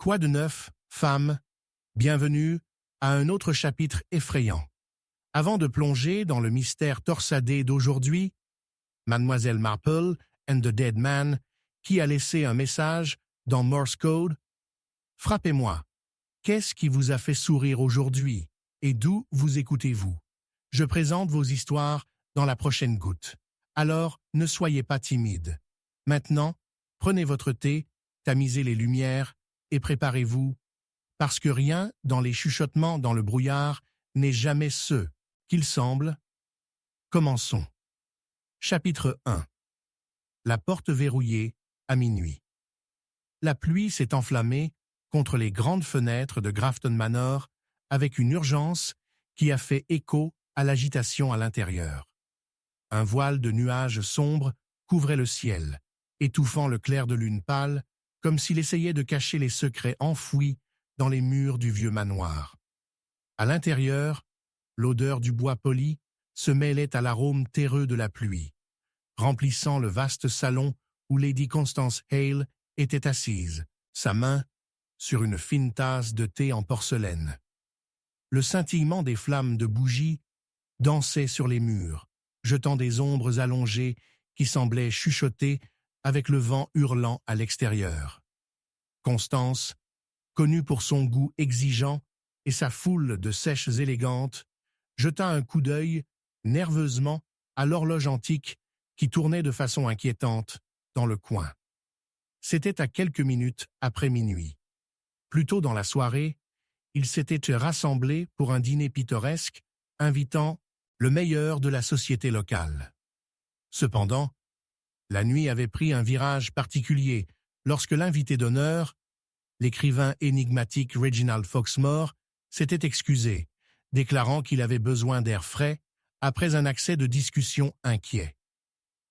Quoi de neuf, femme? Bienvenue à un autre chapitre effrayant. Avant de plonger dans le mystère torsadé d'aujourd'hui, Mademoiselle Marple and the Dead Man, qui a laissé un message dans Morse Code? Frappez-moi. Qu'est-ce qui vous a fait sourire aujourd'hui et d'où vous écoutez-vous? Je présente vos histoires dans la prochaine goutte. Alors, ne soyez pas timide. Maintenant, prenez votre thé, tamisez les lumières et préparez-vous, parce que rien dans les chuchotements dans le brouillard n'est jamais ce qu'il semble. Commençons. Chapitre 1. La porte verrouillée à minuit. La pluie s'est enflammée contre les grandes fenêtres de Grafton Manor avec une urgence qui a fait écho à l'agitation à l'intérieur. Un voile de nuages sombres couvrait le ciel, étouffant le clair de lune pâle, comme s'il essayait de cacher les secrets enfouis dans les murs du vieux manoir. À l'intérieur, l'odeur du bois poli se mêlait à l'arôme terreux de la pluie, remplissant le vaste salon où Lady Constance Hale était assise, sa main sur une fine tasse de thé en porcelaine. Le scintillement des flammes de bougies dansait sur les murs, jetant des ombres allongées qui semblaient chuchoter avec le vent hurlant à l'extérieur. Constance, connue pour son goût exigeant et sa foule de sèches élégantes, jeta un coup d'œil nerveusement à l'horloge antique qui tournait de façon inquiétante dans le coin. C'était à quelques minutes après minuit. Plus tôt dans la soirée, ils s'étaient rassemblés pour un dîner pittoresque invitant le meilleur de la société locale. Cependant, la nuit avait pris un virage particulier lorsque l'invité d'honneur, l'écrivain énigmatique Reginald Foxmore, s'était excusé, déclarant qu'il avait besoin d'air frais après un accès de discussion inquiet.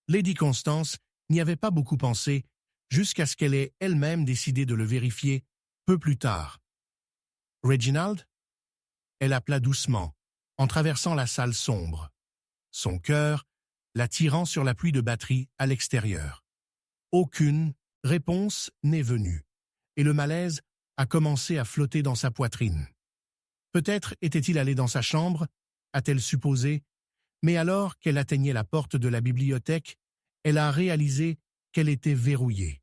Lady Constance n'y avait pas beaucoup pensé jusqu'à ce qu'elle ait elle-même décidé de le vérifier peu plus tard. « Reginald ?» Elle appela doucement, en traversant la salle sombre, son cœur la tirant sur la pluie de batterie à l'extérieur. Aucune réponse n'est venue, et le malaise a commencé à flotter dans sa poitrine. Peut-être était-il allé dans sa chambre, a-t-elle supposé, mais alors qu'elle atteignait la porte de la bibliothèque, elle a réalisé qu'elle était verrouillée.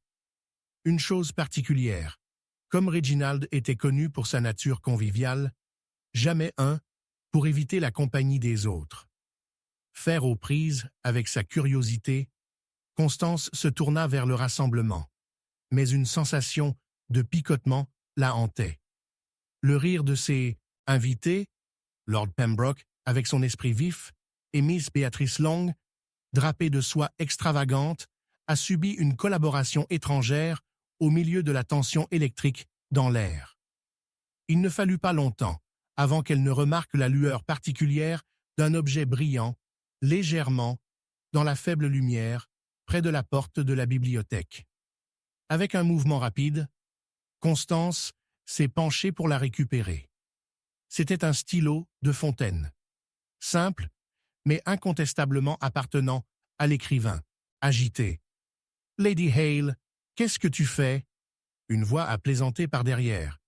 Une chose particulière, comme Reginald était connu pour sa nature conviviale, jamais un pour éviter la compagnie des autres. Faire aux prises avec sa curiosité, Constance se tourna vers le rassemblement, mais une sensation de picotement la hantait. Le rire de ses invités, Lord Pembroke avec son esprit vif et Miss Beatrice Long, drapée de soie extravagante, a subi une collaboration étrangère au milieu de la tension électrique dans l'air. Il ne fallut pas longtemps avant qu'elle ne remarque la lueur particulière d'un objet brillant, légèrement, dans la faible lumière, près de la porte de la bibliothèque. Avec un mouvement rapide, Constance s'est penchée pour la récupérer. C'était un stylo de fontaine, simple, mais incontestablement appartenant à l'écrivain, agité. « Lady Hale, qu'est-ce que tu fais ?» Une voix a plaisanté par derrière.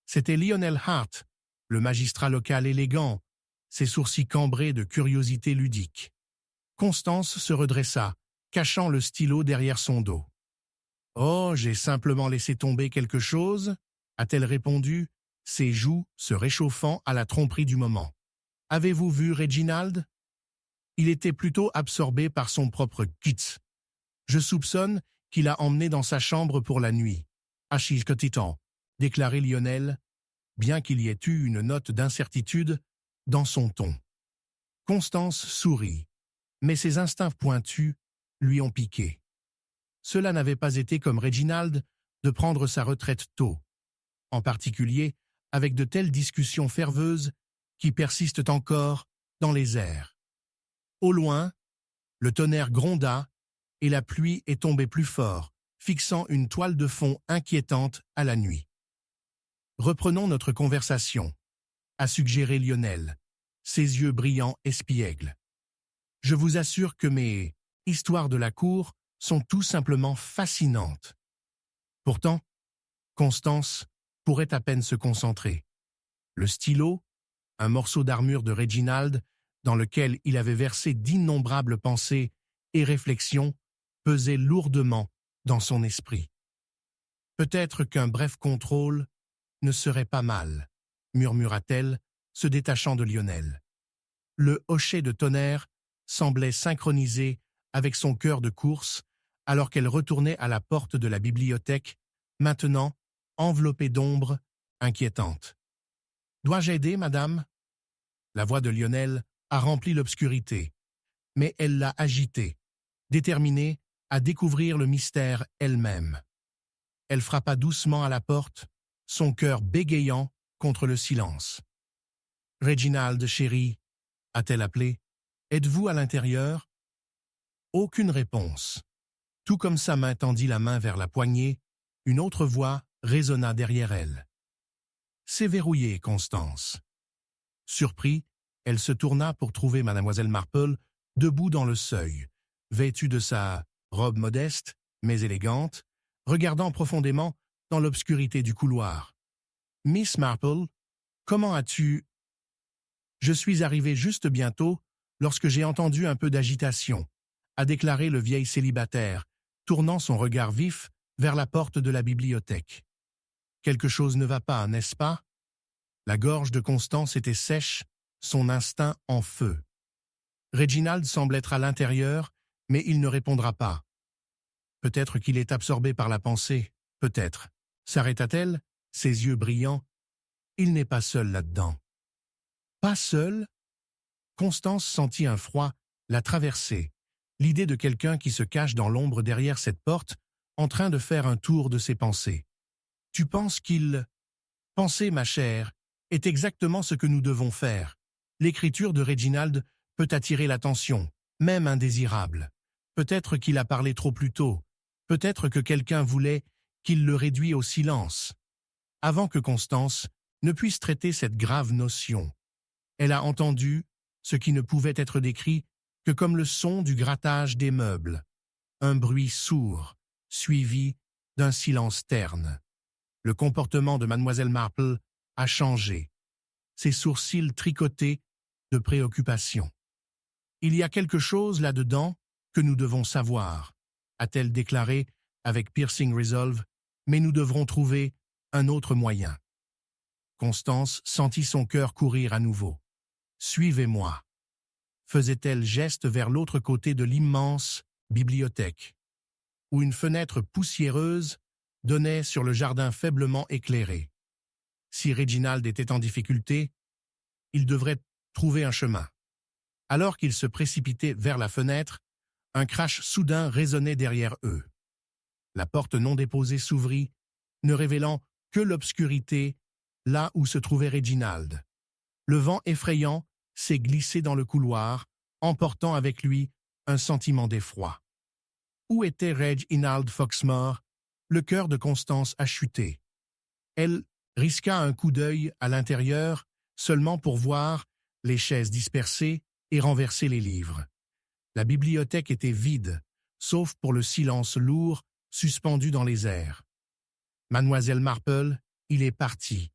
C'était Lionel Hart, le magistrat local élégant, ses sourcils cambrés de curiosité ludique. Constance se redressa, cachant le stylo derrière son dos. « Oh, j'ai simplement laissé tomber quelque chose ?» a-t-elle répondu, ses joues se réchauffant à la tromperie du moment. « Avez-vous vu Reginald ?» Il était plutôt absorbé par son propre kits. « Je soupçonne qu'il a emmené dans sa chambre pour la nuit. »« Achis-cotitan » déclarait Lionel, bien qu'il y ait eu une note d'incertitude dans son ton. Constance sourit, mais ses instincts pointus lui ont piqué. Cela n'avait pas été comme Reginald de prendre sa retraite tôt, en particulier avec de telles discussions ferveuses qui persistent encore dans les airs. Au loin, le tonnerre gronda et la pluie est tombée plus fort, fixant une toile de fond inquiétante à la nuit. « Reprenons notre conversation », a suggéré Lionel, ses yeux brillants espiègles. « Je vous assure que mes histoires de la cour sont tout simplement fascinantes. » Pourtant, Constance pourrait à peine se concentrer. Le stylo, un morceau d'armure de Reginald, dans lequel il avait versé d'innombrables pensées et réflexions, pesait lourdement dans son esprit. Peut-être qu'un bref contrôle ne serait pas mal, murmura-t-elle, se détachant de Lionel. Le hochet de Tonnerre semblait synchronisé avec son cœur de course alors qu'elle retournait à la porte de la bibliothèque, maintenant enveloppée d'ombre inquiétante. « Dois-je aider, madame ?» La voix de Lionel a rempli l'obscurité, mais elle l'a agitée, déterminée à découvrir le mystère elle-même. Elle frappa doucement à la porte, son cœur bégayant contre le silence. « Reginald, chéri, » a-t-elle appelé, « êtes-vous à l'intérieur ?» Aucune réponse. Tout comme sa main tendit la main vers la poignée, une autre voix résonna derrière elle. « C'est verrouillé, Constance. » Surpris, elle se tourna pour trouver mademoiselle Marple debout dans le seuil, vêtue de sa robe modeste, mais élégante, regardant profondément dans l'obscurité du couloir. « Miss Marple, comment as-tu… » « Je suis arrivé juste bientôt lorsque j'ai entendu un peu d'agitation, » a déclaré le vieil célibataire, tournant son regard vif vers la porte de la bibliothèque. « Quelque chose ne va pas, n'est-ce pas ?» La gorge de Constance était sèche, son instinct en feu. Reginald semble être à l'intérieur, mais il ne répondra pas. Peut-être qu'il est absorbé par la pensée, peut-être. S'arrêta-t-elle, ses yeux brillants. Il n'est pas seul là-dedans. Pas seul? Constance sentit un froid la traverser, l'idée de quelqu'un qui se cache dans l'ombre derrière cette porte, en train de faire un tour de ses pensées. Tu penses qu'il… Penser, ma chère, est exactement ce que nous devons faire. L'écriture de Reginald peut attirer l'attention, même indésirable. Peut-être qu'il a parlé trop plus tôt. Peut-être que quelqu'un voulait qu'il le réduise au silence. Avant que Constance ne puisse traiter cette grave notion, elle a entendu ce qui ne pouvait être décrit que comme le son du grattage des meubles, un bruit sourd, suivi d'un silence terne. Le comportement de mademoiselle Marple a changé, ses sourcils tricotés de préoccupation. « Il y a quelque chose là-dedans que nous devons savoir, » a-t-elle déclaré avec piercing resolve, mais nous devrons trouver un autre moyen. Constance sentit son cœur courir à nouveau. « Suivez-moi » faisait-elle geste vers l'autre côté de l'immense bibliothèque, où une fenêtre poussiéreuse donnait sur le jardin faiblement éclairé. Si Reginald était en difficulté, il devrait trouver un chemin. Alors qu'ils se précipitaient vers la fenêtre, un crash soudain résonnait derrière eux. La porte non déposée s'ouvrit, ne révélant que l'obscurité là où se trouvait Reginald. Le vent effrayant s'est glissé dans le couloir, emportant avec lui un sentiment d'effroi. Où était Reginald Foxmore? Le cœur de Constance a chuté. Elle risqua un coup d'œil à l'intérieur, seulement pour voir les chaises dispersées et renverser les livres. La bibliothèque était vide, sauf pour le silence lourd suspendu dans les airs. « Mademoiselle Marple, il est parti »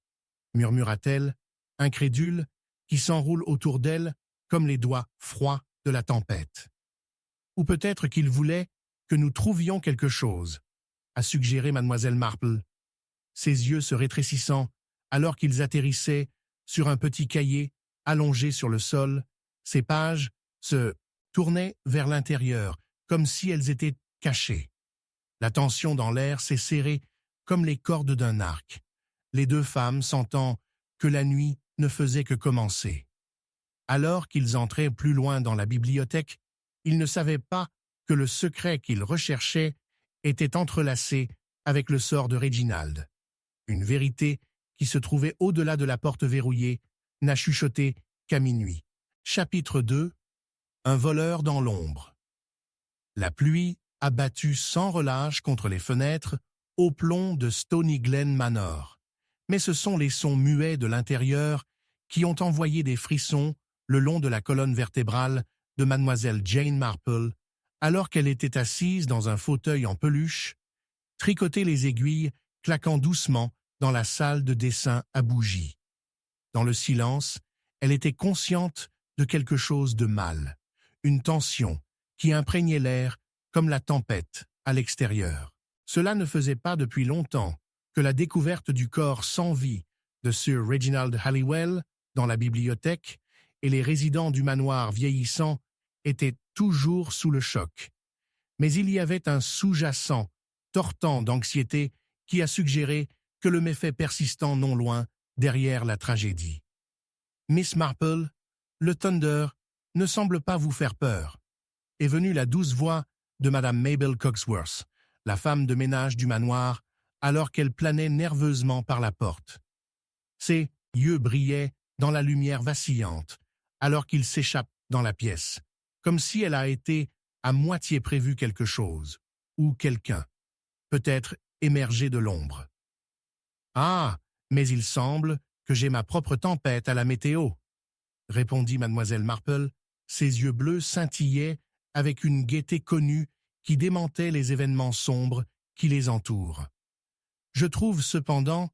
murmura-t-elle, incrédule, qui s'enroule autour d'elle comme les doigts froids de la tempête. Ou peut-être qu'il voulait que nous trouvions quelque chose, a suggéré mademoiselle Marple, ses yeux se rétrécissant alors qu'ils atterrissaient sur un petit cahier allongé sur le sol. Ses pages se tournaient vers l'intérieur, comme si elles étaient cachées. La tension dans l'air s'est serrée comme les cordes d'un arc, les deux femmes sentant que la nuit ne faisait que commencer. Alors qu'ils entraient plus loin dans la bibliothèque, ils ne savaient pas que le secret qu'ils recherchaient était entrelacé avec le sort de Reginald. Une vérité qui se trouvait au-delà de la porte verrouillée n'a chuchoté qu'à minuit. Chapitre 2. Un voleur dans l'ombre. La pluie a battu sans relâche contre les fenêtres au plomb de Stony Glen Manor. Mais ce sont les sons muets de l'intérieur qui ont envoyé des frissons le long de la colonne vertébrale de mademoiselle Jane Marple, alors qu'elle était assise dans un fauteuil en peluche, tricoter les aiguilles claquant doucement dans la salle de dessin à bougies. Dans le silence, elle était consciente de quelque chose de mal, une tension qui imprégnait l'air comme la tempête à l'extérieur. Cela ne faisait pas depuis longtemps que la découverte du corps sans vie de Sir Reginald Halliwell dans la bibliothèque et les résidents du manoir vieillissant étaient toujours sous le choc. Mais il y avait un sous-jacent, tortant d'anxiété, qui a suggéré que le méfait persistant non loin derrière la tragédie. Miss Marple, le Thunder ne semble pas vous faire peur. Est venue la douce voix de Madame Mabel Cogsworth, la femme de ménage du manoir, alors qu'elle planait nerveusement par la porte. Ses yeux brillaient dans la lumière vacillante, alors qu'il s'échappe dans la pièce, comme si elle a été à moitié prévu quelque chose, ou quelqu'un, peut-être émergé de l'ombre. « Ah, mais il semble que j'ai ma propre tempête à la météo, » répondit mademoiselle Marple, ses yeux bleus scintillaient avec une gaieté connue qui démentait les événements sombres qui les entourent. « Je trouve cependant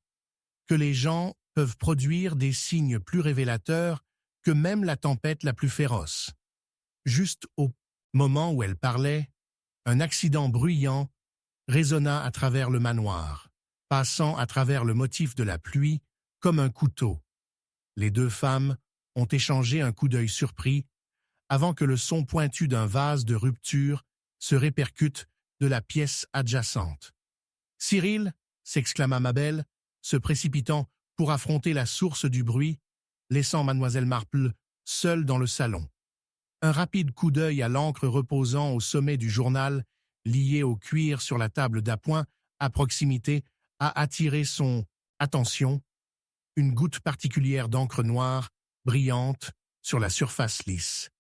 que les gens peuvent produire des signes plus révélateurs que même la tempête la plus féroce. » Juste au moment où elle parlait, un accident bruyant résonna à travers le manoir, passant à travers le motif de la pluie comme un couteau. Les deux femmes ont échangé un coup d'œil surpris avant que le son pointu d'un vase de rupture se répercute de la pièce adjacente. « Cyril !» s'exclama Mabel, se précipitant pour affronter la source du bruit, laissant mademoiselle Marple seule dans le salon. Un rapide coup d'œil à l'encre reposant au sommet du journal, lié au cuir sur la table d'appoint à proximité, a attiré son attention. Une goutte particulière d'encre noire, brillante, sur la surface lisse.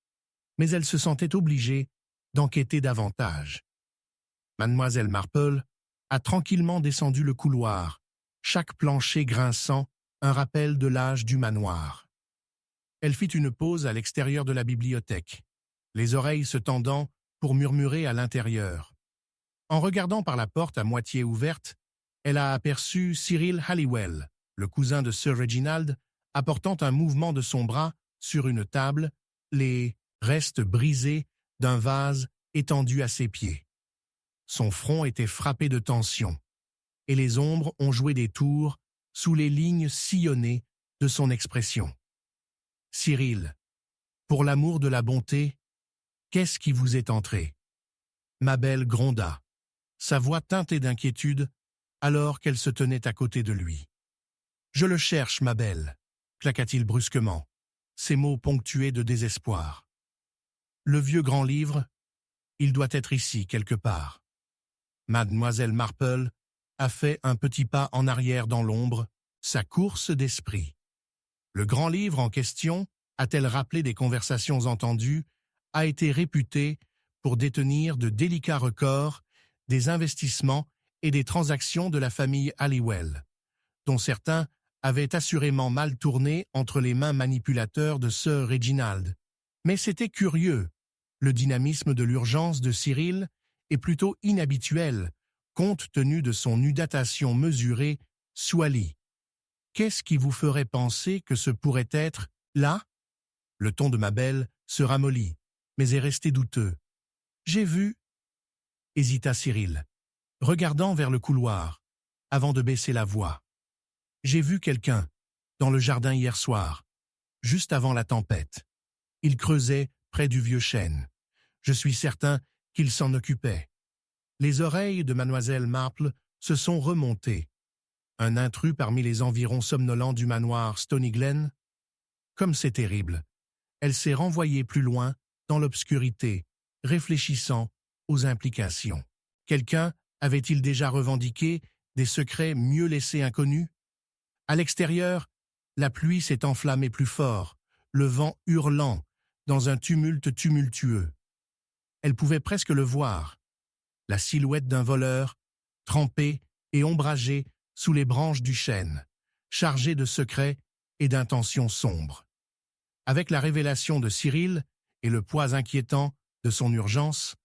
Mais elle se sentait obligée d'enquêter davantage. Mademoiselle Marple a tranquillement descendu le couloir, chaque plancher grinçant un rappel de l'âge du manoir. Elle fit une pause à l'extérieur de la bibliothèque, les oreilles se tendant pour murmurer à l'intérieur. En regardant par la porte à moitié ouverte, elle a aperçu Cyril Halliwell, le cousin de Sir Reginald, apportant un mouvement de son bras sur une table, les restes brisés d'un vase étendu à ses pieds. Son front était frappé de tension, et les ombres ont joué des tours sous les lignes sillonnées de son expression. « Cyril, pour l'amour de la bonté, qu'est-ce qui vous est entré ?» Mabel gronda, sa voix teintée d'inquiétude, alors qu'elle se tenait à côté de lui. « Je le cherche, Mabel, » claqua-t-il brusquement, ses mots ponctués de désespoir. « Le vieux grand livre, il doit être ici, quelque part. » Mademoiselle Marple a fait un petit pas en arrière dans l'ombre, sa course d'esprit. Le grand livre en question, a-t-elle rappelé des conversations entendues, a été réputé pour détenir de délicats records des investissements et des transactions de la famille Halliwell, dont certains avaient assurément mal tourné entre les mains manipulateurs de Sir Reginald. Mais c'était curieux. Le dynamisme de l'urgence de Cyril est plutôt inhabituel, compte tenu de son udatation mesurée sous Ali. Qu'est-ce qui vous ferait penser que ce pourrait être là? Le ton de Mabel se ramollit, mais est resté douteux. J'ai vu, hésita Cyril, regardant vers le couloir, avant de baisser la voix. J'ai vu quelqu'un dans le jardin hier soir, juste avant la tempête. Il creusait près du vieux chêne. Je suis certain qu'il s'en occupait. Les oreilles de mademoiselle Marple se sont remontées. Un intrus parmi les environs somnolents du manoir Stony Glen? Comme c'est terrible. Elle s'est renvoyée plus loin, dans l'obscurité, réfléchissant aux implications. Quelqu'un avait-il déjà revendiqué des secrets mieux laissés inconnus? À l'extérieur, la pluie s'est enflammée plus fort, le vent hurlant, dans un tumulte tumultueux. Elle pouvait presque le voir, la silhouette d'un voleur, trempé et ombragé sous les branches du chêne, chargé de secrets et d'intentions sombres. Avec la révélation de Cyril et le poids inquiétant de son urgence,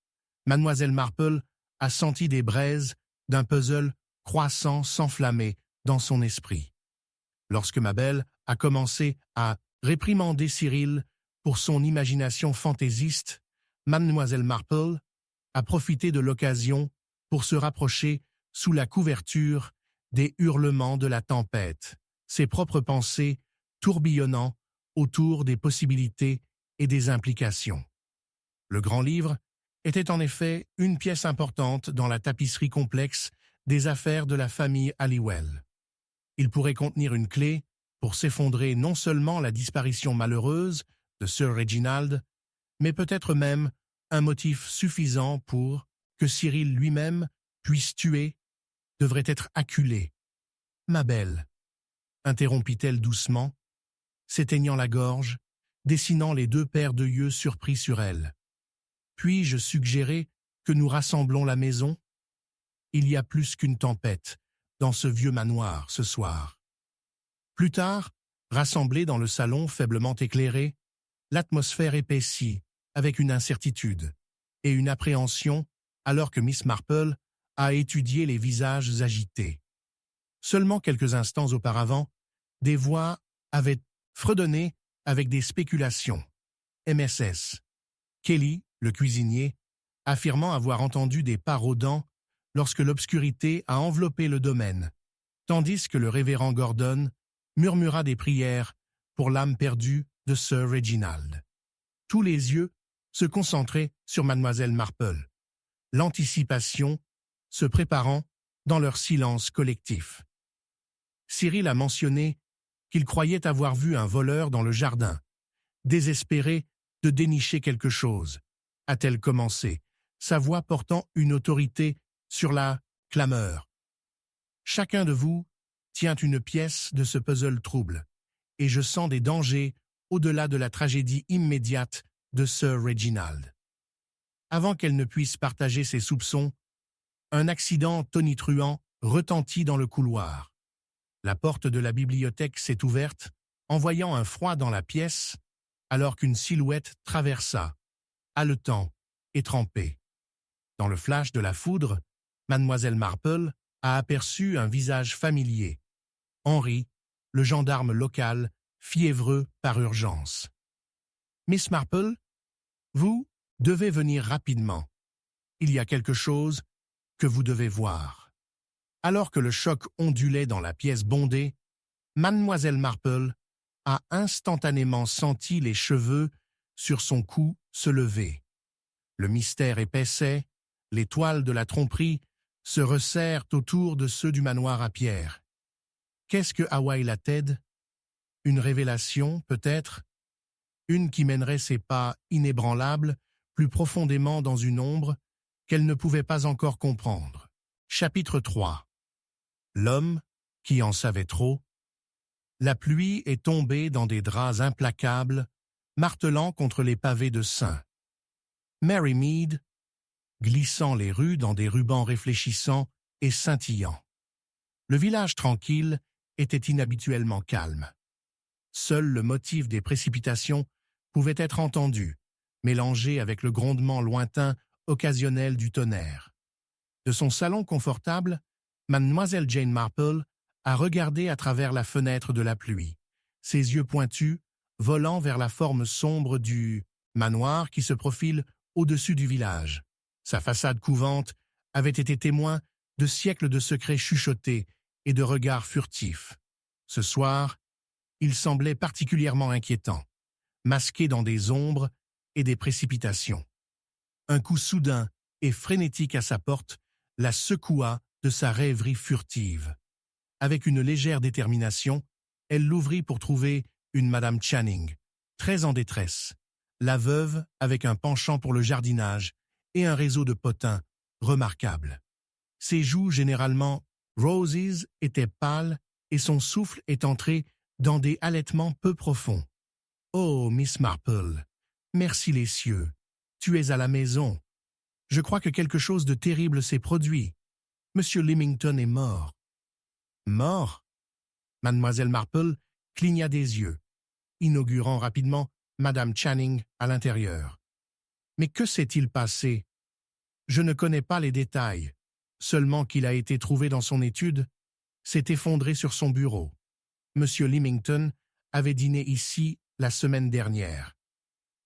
mademoiselle Marple a senti des braises d'un puzzle croissant s'enflammer dans son esprit. Lorsque Mabel a commencé à réprimander Cyril pour son imagination fantaisiste, Mademoiselle Marple a profité de l'occasion pour se rapprocher sous la couverture des hurlements de la tempête, ses propres pensées tourbillonnant autour des possibilités et des implications. Le grand livre était en effet une pièce importante dans la tapisserie complexe des affaires de la famille Halliwell. Il pourrait contenir une clé pour s'effondrer non seulement la disparition malheureuse de Sir Reginald, mais peut-être même un motif suffisant pour que Cyril lui-même puisse tuer, devrait être acculé. « Ma belle », interrompit-elle doucement, s'éteignant la gorge, dessinant les deux paires de yeux surpris sur elle. « Puis-je suggérer que nous rassemblons la maison? Il y a plus qu'une tempête dans ce vieux manoir ce soir. » Plus tard, rassemblés dans le salon faiblement éclairé, l'atmosphère épaissit avec une incertitude et une appréhension alors que Miss Marple a étudié les visages agités. Seulement quelques instants auparavant, des voix avaient fredonné avec des spéculations. MSS. Kelly, le cuisinier, affirmant avoir entendu des pas rôdants lorsque l'obscurité a enveloppé le domaine, tandis que le révérend Gordon murmura des prières pour l'âme perdue de Sir Reginald. Tous les yeux se concentraient sur Mademoiselle Marple, l'anticipation se préparant dans leur silence collectif. Cyril a mentionné qu'il croyait avoir vu un voleur dans le jardin, désespéré de dénicher quelque chose, a-t-elle commencé, sa voix portant une autorité sur la clameur. Chacun de vous tient une pièce de ce puzzle trouble, et je sens des dangers au-delà de la tragédie immédiate de Sir Reginald. Avant qu'elle ne puisse partager ses soupçons, un accident tonitruant retentit dans le couloir. La porte de la bibliothèque s'est ouverte, envoyant un froid dans la pièce, alors qu'une silhouette traversa, haletant et trempé. Dans le flash de la foudre, Mademoiselle Marple a aperçu un visage familier. Henry, le gendarme local, fiévreux par urgence. « Miss Marple, vous devez venir rapidement. Il y a quelque chose que vous devez voir. » Alors que le choc ondulait dans la pièce bondée, Mademoiselle Marple a instantanément senti les cheveux sur son cou se lever. Le mystère épaissait, les toiles de la tromperie se resserrent autour de ceux du manoir à pierre. Qu'est-ce que Hawaii la Ted? Une révélation, peut-être? Une qui mènerait ses pas inébranlables plus profondément dans une ombre qu'elle ne pouvait pas encore comprendre. Chapitre 3. L'homme qui en savait trop. La pluie est tombée dans des draps implacables, martelant contre les pavés de Saint. Mary Mead, glissant les rues dans des rubans réfléchissants et scintillants. Le village tranquille était inhabituellement calme. Seul le motif des précipitations pouvait être entendu, mélangé avec le grondement lointain occasionnel du tonnerre. De son salon confortable, Mademoiselle Jane Marple a regardé à travers la fenêtre de la pluie, ses yeux pointus volant vers la forme sombre du manoir qui se profile au-dessus du village. Sa façade couvante avait été témoin de siècles de secrets chuchotés et de regards furtifs. Ce soir, il semblait particulièrement inquiétant, masqué dans des ombres et des précipitations. Un coup soudain et frénétique à sa porte la secoua de sa rêverie furtive. Avec une légère détermination, elle l'ouvrit pour trouver une Madame Channing, très en détresse, la veuve avec un penchant pour le jardinage et un réseau de potins remarquable. Ses joues généralement roses étaient pâles et son souffle est entré dans des halètements peu profonds. « Oh, Miss Marple, merci les cieux, tu es à la maison. Je crois que quelque chose de terrible s'est produit. Monsieur Leamington est mort. » « Mort ?» Mademoiselle Marple cligna des yeux, inaugurant rapidement Madame Channing à l'intérieur. « Mais que s'est-il passé? Je ne connais pas les détails, seulement qu'il a été trouvé dans son étude. s'est effondré sur son bureau. Monsieur Leamington avait dîné ici la semaine dernière.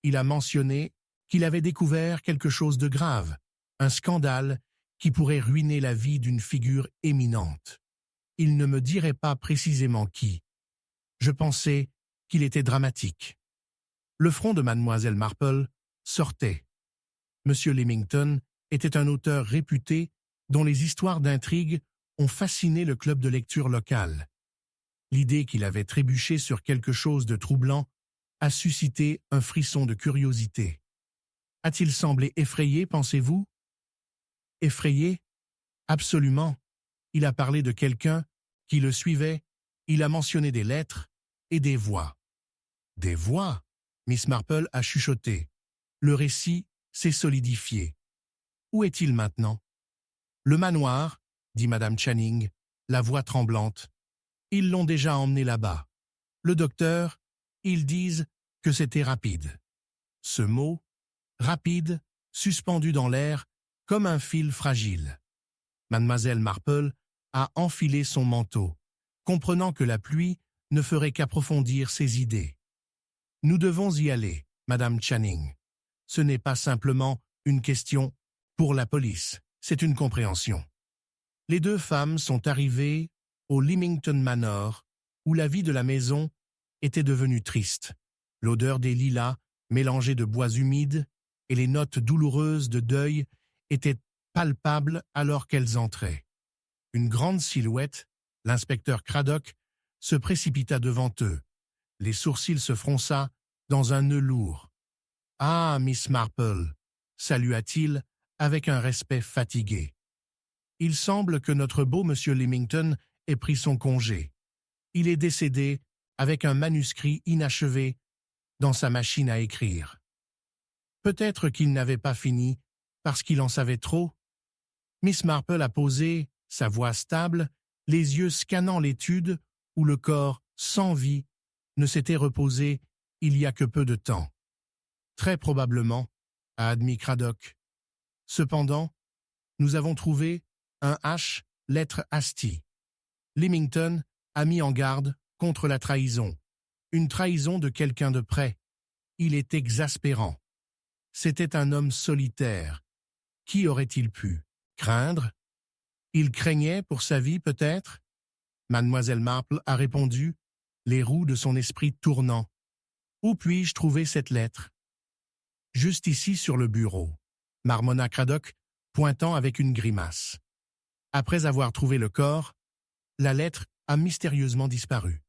Il a mentionné qu'il avait découvert quelque chose de grave, un scandale qui pourrait ruiner la vie d'une figure éminente. Il ne me dirait pas précisément qui. Je pensais qu'il était dramatique. Le front de mademoiselle Marple sortait. Monsieur Leamington était un auteur réputé dont les histoires d'intrigue ont fasciné le club de lecture local. L'idée qu'il avait trébuché sur quelque chose de troublant a suscité un frisson de curiosité. A-t-il semblé effrayé, pensez-vous? Effrayé? Absolument. Il a parlé de quelqu'un qui le suivait, il a mentionné des lettres et des voix. Des voix? Miss Marple a chuchoté. Le récit s'est solidifié. Où est-il maintenant? Le manoir, dit Madame Channing, la voix tremblante. Ils l'ont déjà emmené là-bas. Le docteur, ils disent que c'était rapide. Ce mot, rapide, suspendu dans l'air, comme un fil fragile. Mademoiselle Marple a enfilé son manteau, comprenant que la pluie ne ferait qu'approfondir ses idées. Nous devons y aller, Madame Channing. Ce n'est pas simplement une question pour la police, c'est une compréhension. Les deux femmes sont arrivées au Leamington Manor, où la vie de la maison était devenue triste. L'odeur des lilas, mélangée de bois humides, et les notes douloureuses de deuil étaient palpables alors qu'elles entraient. Une grande silhouette, l'inspecteur Craddock, se précipita devant eux. Les sourcils se fronça dans un nœud lourd. « Ah, Miss Marple !» salua-t-il avec un respect fatigué. « Il semble que notre beau monsieur Leamington ait pris son congé. Il est décédé avec un manuscrit inachevé dans sa machine à écrire. Peut-être qu'il n'avait pas fini parce qu'il en savait trop. » Miss Marple a posé, sa voix stable, les yeux scannant l'étude où le corps, sans vie, ne s'était reposé il y a que peu de temps. Très probablement, a admis Craddock. Cependant, nous avons trouvé un H, lettre Asti. Leamington a mis en garde contre la trahison. Une trahison de quelqu'un de près. Il est exaspérant. C'était un homme solitaire. Qui aurait-il pu craindre? Il craignait pour sa vie, peut-être? Mademoiselle Marple a répondu, les roues de son esprit tournant. Où puis-je trouver cette lettre? Juste ici sur le bureau, marmonna Craddock, pointant avec une grimace. Après avoir trouvé le corps, la lettre a mystérieusement disparu.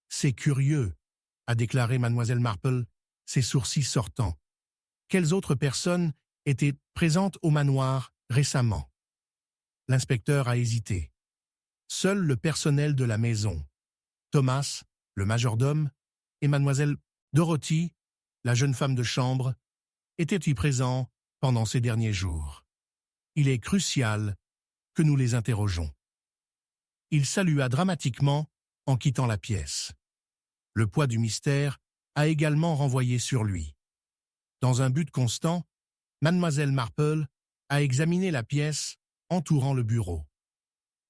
C'est curieux, a déclaré mademoiselle Marple, ses sourcils sortant. Quelles autres personnes étaient présentes au manoir récemment? L'inspecteur a hésité. Seul le personnel de la maison, Thomas, le majordome, et mademoiselle Dorothy, la jeune femme de chambre, étaient-ils présents pendant ces derniers jours? Il est crucial que nous les interrogeons. Il salua dramatiquement en quittant la pièce. Le poids du mystère a également renvoyé sur lui. Dans un but constant, mademoiselle Marple a examiné la pièce entourant le bureau.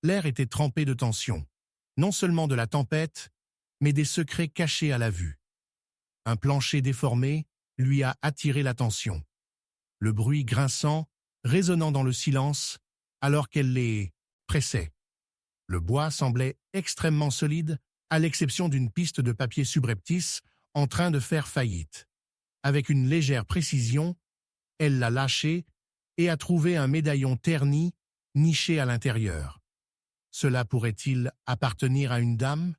L'air était trempé de tension, non seulement de la tempête, mais des secrets cachés à la vue. Un plancher déformé lui a attiré l'attention. Le bruit grinçant, résonnant dans le silence, alors qu'elle les pressait. Le bois semblait extrêmement solide, à l'exception d'une piste de papier subreptice en train de faire faillite. Avec une légère précision, elle l'a lâché et a trouvé un médaillon terni niché à l'intérieur. Cela pourrait-il appartenir à une dame?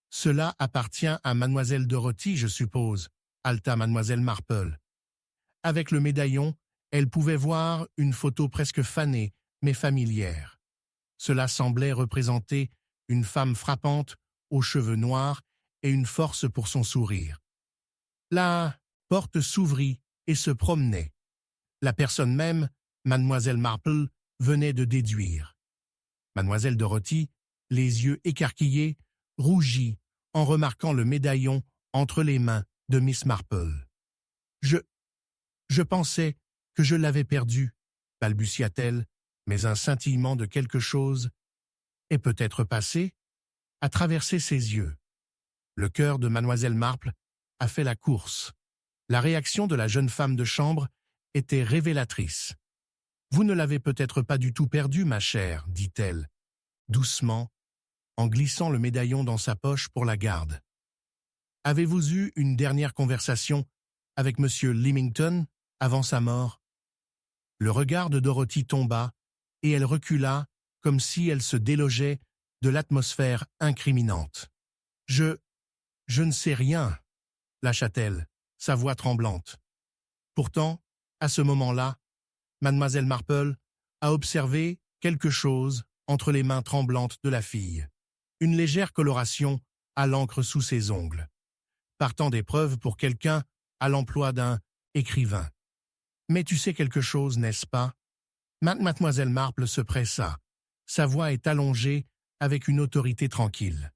Cela appartient à mademoiselle Dorothy, je suppose, haleta mademoiselle Marple. Avec le médaillon, elle pouvait voir une photo presque fanée, mais familière. Cela semblait représenter une femme frappante, aux cheveux noirs et une force pour son sourire. La porte s'ouvrit et se promenait. La personne même, mademoiselle Marple, venait de déduire. Mademoiselle Dorothy, les yeux écarquillés, rougit en remarquant le médaillon entre les mains de Miss Marple. Je pensais que je l'avais perdu, balbutia-t-elle, mais un scintillement de quelque chose. est peut-être passé, a traversé ses yeux. Le cœur de mademoiselle Marple a fait la course. La réaction de la jeune femme de chambre était révélatrice. « Vous ne l'avez peut-être pas du tout perdu, ma chère, dit-elle, doucement, en glissant le médaillon dans sa poche pour la garde. Avez-vous eu une dernière conversation avec M. Leamington avant sa mort ?» Le regard de Dorothy tomba et elle recula comme si elle se délogeait de l'atmosphère incriminante. « Je ne sais rien, » lâcha-t-elle, sa voix tremblante. Pourtant, à ce moment-là, mademoiselle Marple a observé quelque chose entre les mains tremblantes de la fille. Une légère coloration à l'encre sous ses ongles. Partant des preuves pour quelqu'un à l'emploi d'un écrivain. « Mais tu sais quelque chose, n'est-ce pas ?» Mademoiselle Marple se pressa. Sa voix est allongée avec une autorité tranquille.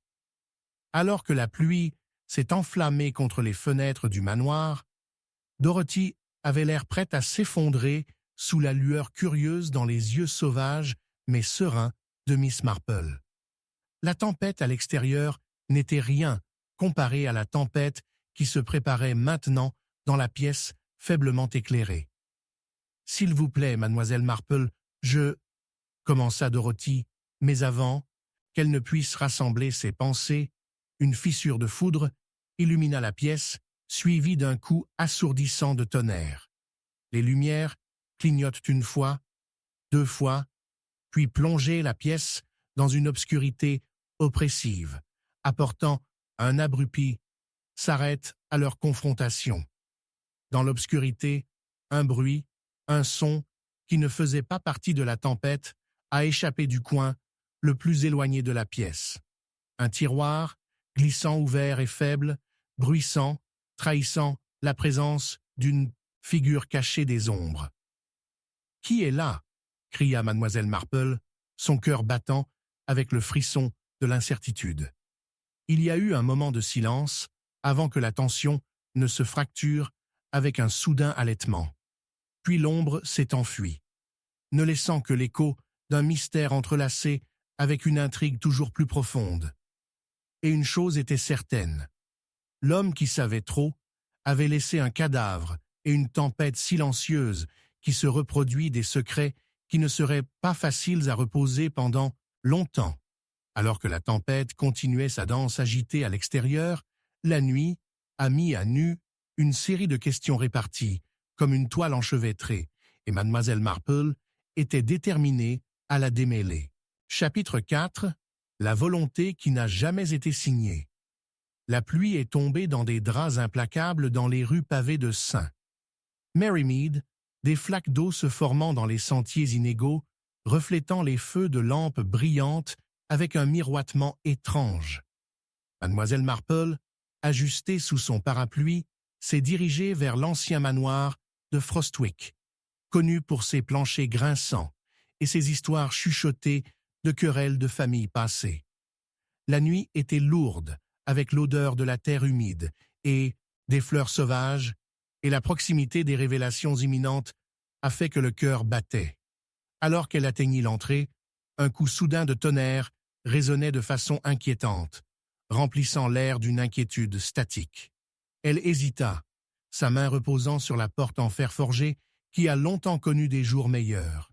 Alors que la pluie s'est enflammée contre les fenêtres du manoir, Dorothy avait l'air prête à s'effondrer sous la lueur curieuse dans les yeux sauvages mais sereins de Miss Marple. La tempête à l'extérieur n'était rien comparée à la tempête qui se préparait maintenant dans la pièce faiblement éclairée. « S'il vous plaît, mademoiselle Marple, commença Dorothy, mais avant qu'elle ne puisse rassembler ses pensées, une fissure de foudre illumina la pièce, suivie d'un coup assourdissant de tonnerre. Les lumières clignotent une fois, 2 fois, puis plongeaient la pièce dans une obscurité oppressive, apportant un abruti, s'arrête à leur confrontation. Dans l'obscurité, un bruit, un son qui ne faisait pas partie de la tempête a échappé du coin le plus éloigné de la pièce. Un tiroir, glissant ouvert et faible, bruissant, trahissant la présence d'une figure cachée des ombres. « Qui est là ?» cria mademoiselle Marple, son cœur battant avec le frisson de l'incertitude. Il y a eu un moment de silence avant que la tension ne se fracture avec un soudain halètement. Puis l'ombre s'est enfuie, ne laissant que l'écho d'un mystère entrelacé avec une intrigue toujours plus profonde. Et une chose était certaine. L'homme qui savait trop avait laissé un cadavre et une tempête silencieuse qui se reproduit des secrets qui ne seraient pas faciles à reposer pendant longtemps. Alors que la tempête continuait sa danse agitée à l'extérieur, la nuit a mis à nu une série de questions réparties, comme une toile enchevêtrée, et mademoiselle Marple était déterminée à la démêler. Chapitre 4. La volonté qui n'a jamais été signée. La pluie est tombée dans des draps implacables dans les rues pavées de St. Marymead, des flaques d'eau se formant dans les sentiers inégaux, reflétant les feux de lampes brillantes avec un miroitement étrange. Mademoiselle Marple, ajustée sous son parapluie, s'est dirigée vers l'ancien manoir de Frostwick, connu pour ses planchers grinçants et ses histoires chuchotées de querelles de famille passées. La nuit était lourde, avec l'odeur de la terre humide et des fleurs sauvages, et la proximité des révélations imminentes a fait que le cœur battait. Alors qu'elle atteignit l'entrée, un coup soudain de tonnerre résonnait de façon inquiétante, remplissant l'air d'une inquiétude statique. Elle hésita, sa main reposant sur la porte en fer forgé qui a longtemps connu des jours meilleurs.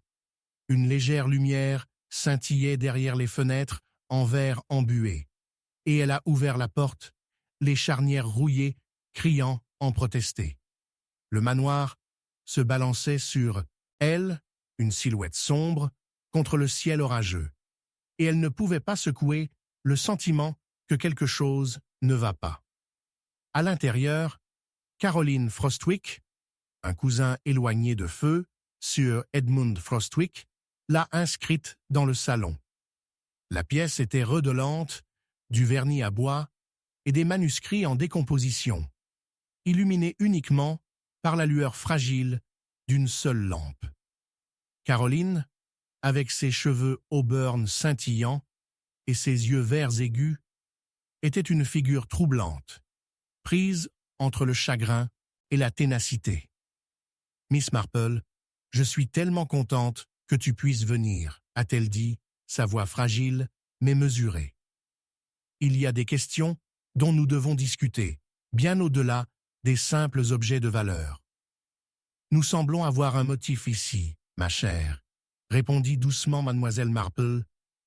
Une légère lumière scintillait derrière les fenêtres en verre embué, et elle a ouvert la porte, les charnières rouillées, criant en protester. Le manoir se balançait sur elle, une silhouette sombre, contre le ciel orageux, et elle ne pouvait pas secouer le sentiment que quelque chose ne va pas. À l'intérieur, Caroline Frostwick, un cousin éloigné de feu, Sir Edmund Frostwick, l'a inscrite dans le salon. La pièce était redolente, du vernis à bois et des manuscrits en décomposition, illuminés uniquement par la lueur fragile d'une seule lampe. Caroline, avec ses cheveux auburn scintillants et ses yeux verts aigus, était une figure troublante, prise entre le chagrin et la ténacité. « Miss Marple, je suis tellement contente que tu puisses venir, » a-t-elle dit, sa voix fragile mais mesurée. Il y a des questions dont nous devons discuter, bien au-delà des simples objets de valeur. Nous semblons avoir un motif ici, ma chère, répondit doucement mademoiselle Marple,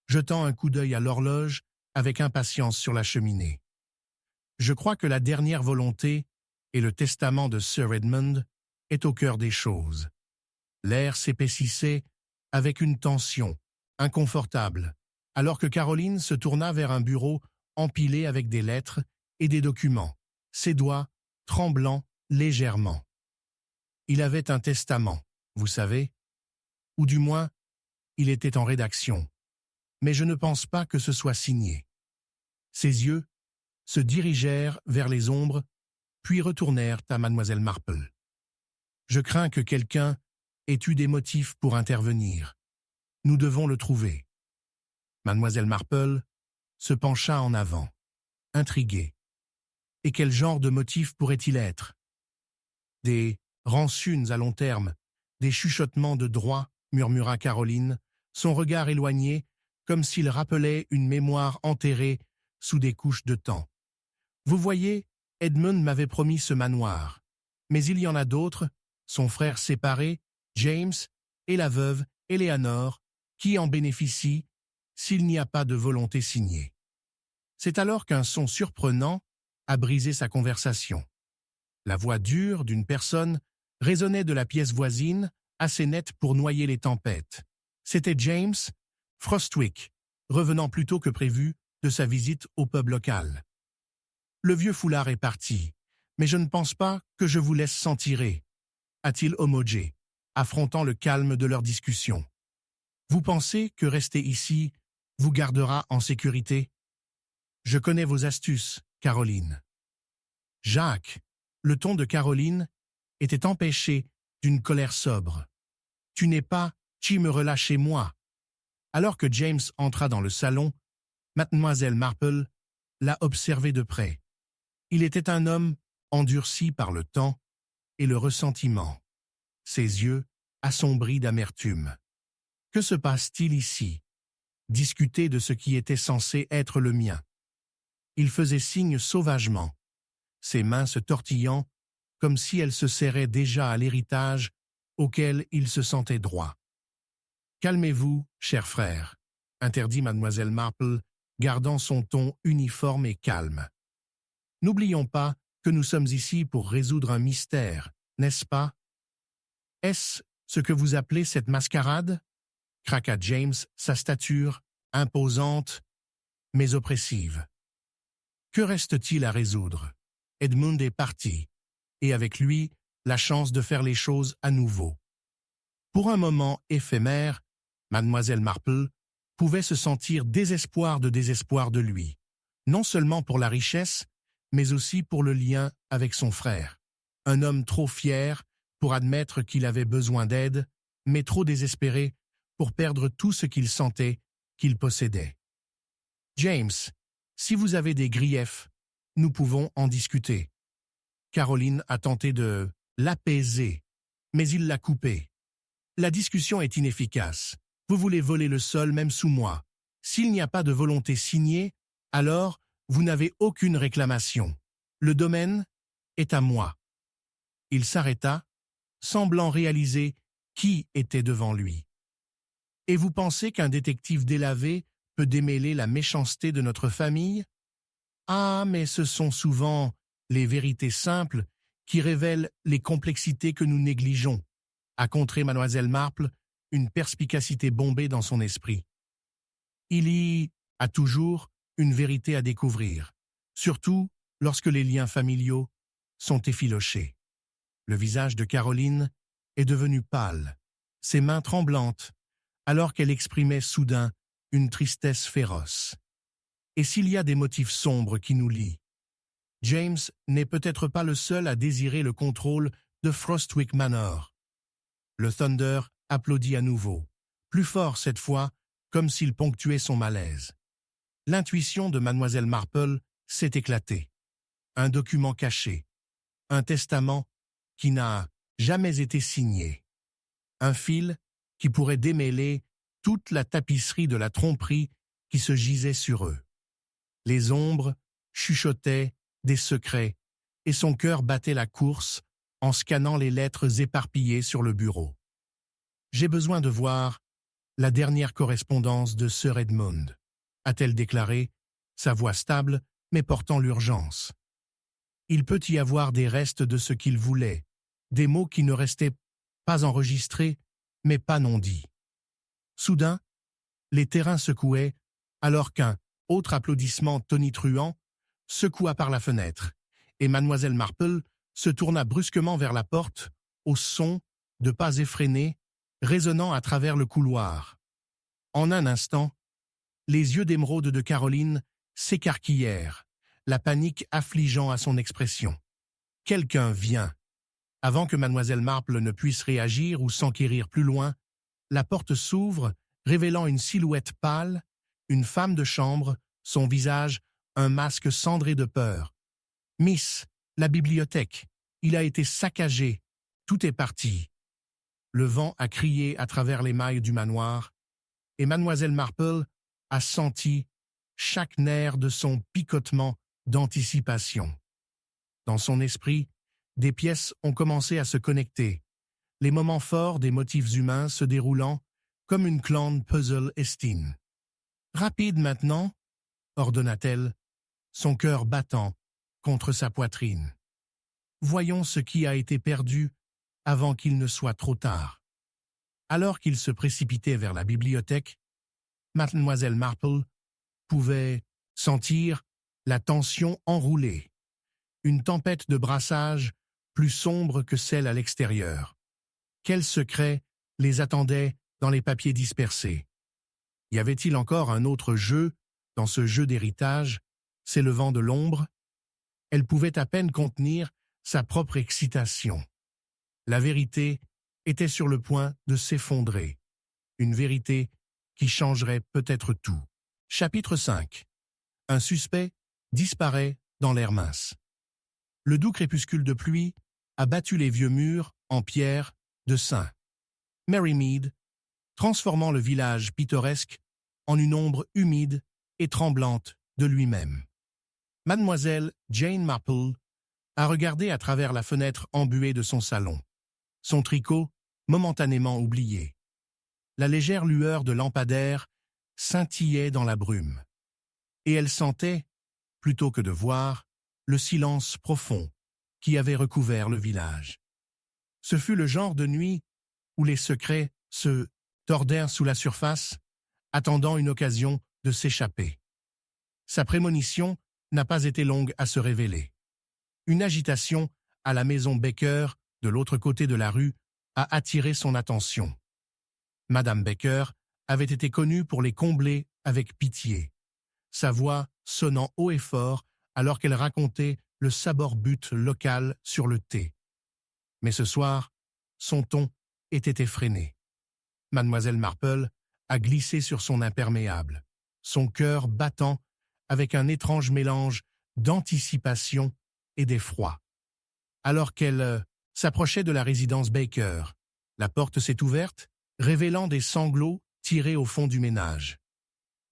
jetant un coup d'œil à l'horloge avec impatience sur la cheminée. Je crois que la dernière volonté et le testament de Sir Edmund est au cœur des choses. L'air s'épaississait avec une tension inconfortable, alors que Caroline se tourna vers un bureau empilé avec des lettres et des documents, ses doigts tremblant légèrement. Il avait un testament, vous savez, ou du moins, il était en rédaction, mais je ne pense pas que ce soit signé. Ses yeux se dirigèrent vers les ombres, puis retournèrent à mademoiselle Marple. Je crains que quelqu'un ait eu des motifs pour intervenir. Nous devons le trouver. Mademoiselle Marple se pencha en avant, intriguée. Et quel genre de motif pourrait-il être? Des rancunes à long terme, des chuchotements de droit, murmura Caroline, son regard éloigné, comme s'il rappelait une mémoire enterrée sous des couches de temps. Vous voyez, Edmund m'avait promis ce manoir, mais il y en a d'autres, son frère séparé, James, et la veuve, Eleanor, qui en bénéficient s'il n'y a pas de volonté signée. C'est alors qu'un son surprenant a brisé sa conversation. La voix dure d'une personne résonnait de la pièce voisine, assez nette pour noyer les tempêtes. C'était James Frostwick, revenant plus tôt que prévu de sa visite au pub local. Le vieux foulard est parti, mais je ne pense pas que je vous laisse s'en tirer, a-t-il homogé, affrontant le calme de leur discussion. Vous pensez que rester ici vous gardera en sécurité? Je connais vos astuces, Caroline. Jacques, le ton de Caroline était empêché d'une colère sobre. Tu n'es pas qui me relâcher moi. Alors que James entra dans le salon, mademoiselle Marple l'a observé de près. Il était un homme endurci par le temps et le ressentiment, ses yeux assombris d'amertume. Que se passe-t-il ici? Discuter de ce qui était censé être le mien. Il faisait signe sauvagement, ses mains se tortillant comme si elles se serraient déjà à l'héritage auquel il se sentait droit. « Calmez-vous, cher frère, » interdit mademoiselle Marple, gardant son ton uniforme et calme. « N'oublions pas que nous sommes ici pour résoudre un mystère, n'est-ce pas? » « Est-ce ce que vous appelez cette mascarade ?» craqua James, sa stature imposante mais oppressive. « Que reste-t-il à résoudre? Edmund est parti, et avec lui, la chance de faire les choses à nouveau. » Pour un moment éphémère, mademoiselle Marple pouvait se sentir désespoir de lui, non seulement pour la richesse, mais aussi pour le lien avec son frère. Un homme trop fier pour admettre qu'il avait besoin d'aide, mais trop désespéré pour perdre tout ce qu'il sentait qu'il possédait. « James, si vous avez des griefs, nous pouvons en discuter. » Caroline a tenté de l'apaiser, mais il l'a coupée. « La discussion est inefficace. Vous voulez voler le sol même sous moi. S'il n'y a pas de volonté signée, alors vous n'avez aucune réclamation. Le domaine est à moi. » Il s'arrêta, semblant réaliser qui était devant lui. « Et vous pensez qu'un détective délavé peut démêler la méchanceté de notre famille? Ah, mais ce sont souvent les vérités simples qui révèlent les complexités que nous négligeons, » a contré mademoiselle Marple, une perspicacité bombée dans son esprit. Il y a toujours une vérité à découvrir, surtout lorsque les liens familiaux sont effilochés. Le visage de Caroline est devenu pâle, ses mains tremblantes, alors qu'elle exprimait soudain une tristesse féroce. Et s'il y a des motifs sombres qui nous lient, James n'est peut-être pas le seul à désirer le contrôle de Frostwick Manor. Le Thunder applaudit à nouveau, plus fort cette fois, comme s'il ponctuait son malaise. L'intuition de mademoiselle Marple s'est éclatée. Un document caché, un testament qui n'a jamais été signé, un fil qui pourrait démêler toute la tapisserie de la tromperie qui se gisaient sur eux. Les ombres chuchotaient des secrets et son cœur battait la course en scannant les lettres éparpillées sur le bureau. « J'ai besoin de voir la dernière correspondance de Sir Edmund », a-t-elle déclaré, sa voix stable mais portant l'urgence. Il peut y avoir des restes de ce qu'il voulait, des mots qui ne restaient pas enregistrés mais pas non dits. Soudain, les terrains secouaient alors qu'un autre applaudissement tonitruant secoua par la fenêtre, et Mademoiselle Marple se tourna brusquement vers la porte au son de pas effrénés résonnant à travers le couloir. En un instant, les yeux d'émeraude de Caroline s'écarquillèrent, la panique affligeant à son expression. « Quelqu'un vient !» Avant que Mademoiselle Marple ne puisse réagir ou s'enquérir plus loin, la porte s'ouvre, révélant une silhouette pâle, une femme de chambre, son visage un masque cendré de peur. « Miss, la bibliothèque, il a été saccagé, tout est parti. » Le vent a crié à travers les mailles du manoir, et Mademoiselle Marple a senti chaque nerf de son picotement d'anticipation. Dans son esprit, des pièces ont commencé à se connecter, les moments forts des motifs humains se déroulant comme une clone puzzle estime. « Rapide maintenant !» ordonna-t-elle, son cœur battant contre sa poitrine. « Voyons ce qui a été perdu avant qu'il ne soit trop tard. » Alors qu'il se précipitait vers la bibliothèque, Mademoiselle Marple pouvait sentir la tension enrouler, une tempête de brassage plus sombre que celle à l'extérieur. Quel secret les attendait dans les papiers dispersés? Y avait-il encore un autre jeu dans ce jeu d'héritage, s'élevant de l'ombre? Elle pouvait à peine contenir sa propre excitation. La vérité était sur le point de s'effondrer, une vérité qui changerait peut-être tout. Chapitre 5. Un suspect disparaît dans l'air mince. Le doux crépuscule de pluie a battu les vieux murs en pierre de St. Mary Mead, transformant le village pittoresque en une ombre humide et tremblante de lui-même. Mademoiselle Jane Marple a regardé à travers la fenêtre embuée de son salon, son tricot momentanément oublié. La légère lueur de lampadaire scintillait dans la brume, et elle sentait, plutôt que de voir, le silence profond qui avait recouvert le village. Ce fut le genre de nuit où les secrets se tordèrent sous la surface, attendant une occasion de s'échapper. Sa prémonition n'a pas été longue à se révéler. Une agitation à la maison Baker, de l'autre côté de la rue, a attiré son attention. Madame Baker avait été connue pour les combler avec pitié, sa voix sonnant haut et fort alors qu'elle racontait le sabord-but local sur le thé. Mais ce soir, son ton était effréné. Mademoiselle Marple a glissé sur son imperméable, son cœur battant avec un étrange mélange d'anticipation et d'effroi. Alors qu'elle s'approchait de la résidence Baker, la porte s'est ouverte, révélant des sanglots tirés au fond du ménage.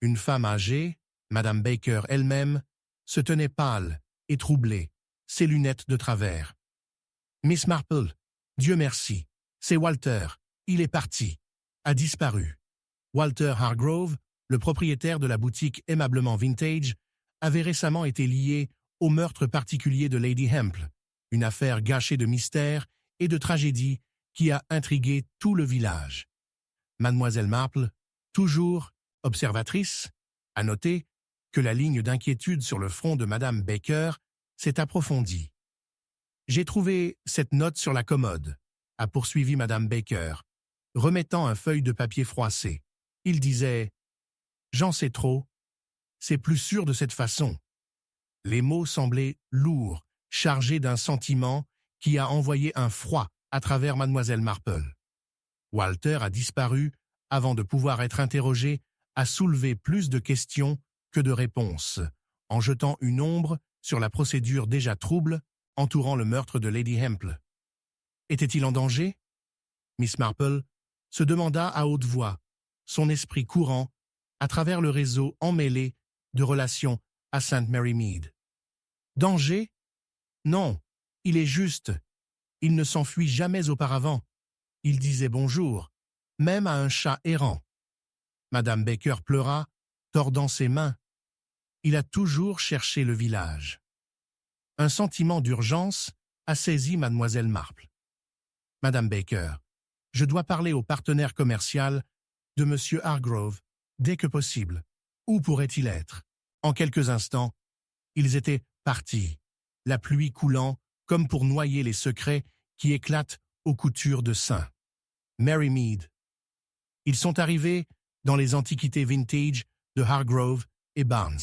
Une femme âgée, Madame Baker elle-même, se tenait pâle et troublée, ses lunettes de travers. « Miss Marple, Dieu merci, c'est Walter, il est parti, a disparu. » Walter Hargrove, le propriétaire de la boutique aimablement vintage, avait récemment été lié au meurtre particulier de Lady Hemple, une affaire gâchée de mystère et de tragédie qui a intrigué tout le village. Mademoiselle Marple, toujours observatrice, a noté que la ligne d'inquiétude sur le front de Madame Baker s'est approfondie. « J'ai trouvé cette note sur la commode », a poursuivi Madame Baker, remettant un feuille de papier froissé. Il disait « J'en sais trop, c'est plus sûr de cette façon. » Les mots semblaient lourds, chargés d'un sentiment qui a envoyé un froid à travers Mademoiselle Marple. Walter a disparu avant de pouvoir être interrogé, à soulever plus de questions que de réponses, en jetant une ombre sur la procédure déjà trouble entourant le meurtre de Lady Hemple. Était-il en danger? Miss Marple se demanda à haute voix, son esprit courant à travers le réseau emmêlé de relations à St. Mary Mead. Danger? Non, il est juste. Il ne s'enfuit jamais auparavant. Il disait bonjour, même à un chat errant. Madame Baker pleura, tordant ses mains. Il a toujours cherché le village. Un sentiment d'urgence a saisi mademoiselle Marple. Madame Baker, je dois parler au partenaire commercial de Monsieur Hargrove dès que possible. Où pourrait-il être? En quelques instants, ils étaient partis, la pluie coulant comme pour noyer les secrets qui éclatent aux coutures de St. Mary Mead. Ils sont arrivés dans les antiquités vintage de Hargrove et Barnes.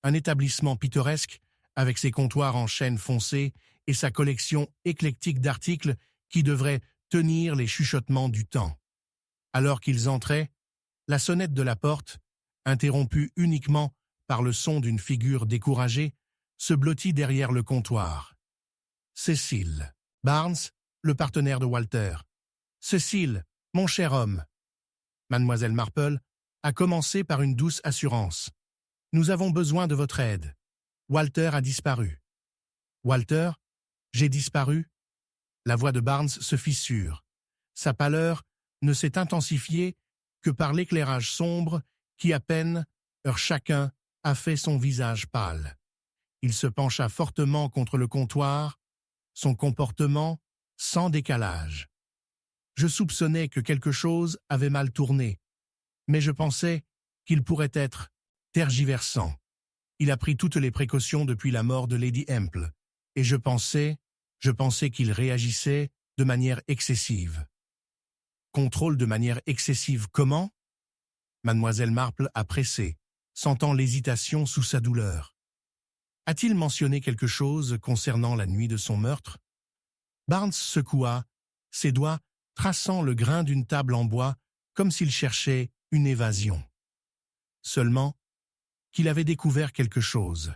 Un établissement pittoresque avec ses comptoirs en chêne foncé et sa collection éclectique d'articles qui devrait tenir les chuchotements du temps. Alors qu'ils entraient, la sonnette de la porte, interrompue uniquement par le son d'une figure découragée, se blottit derrière le comptoir. Cécile. Barnes, le partenaire de Walter. Cécile, mon cher homme. Mademoiselle Marple a commencé par une douce assurance. Nous avons besoin de votre aide. Walter a disparu. Walter, j'ai disparu? La voix de Barnes se fissure. Sa pâleur ne s'est intensifiée que par l'éclairage sombre qui à peine, heure chacun, a fait son visage pâle. Il se pencha fortement contre le comptoir, son comportement sans décalage. Je soupçonnais que quelque chose avait mal tourné, mais je pensais qu'il pourrait être tergiversant. Il a pris toutes les précautions depuis la mort de Lady Hemple, et je pensais qu'il réagissait de manière excessive. Contrôle de manière excessive comment? Mademoiselle Marple a pressé, sentant l'hésitation sous sa douleur. A-t-il mentionné quelque chose concernant la nuit de son meurtre? Barnes secoua, ses doigts traçant le grain d'une table en bois comme s'il cherchait une évasion. Seulement, qu'il avait découvert quelque chose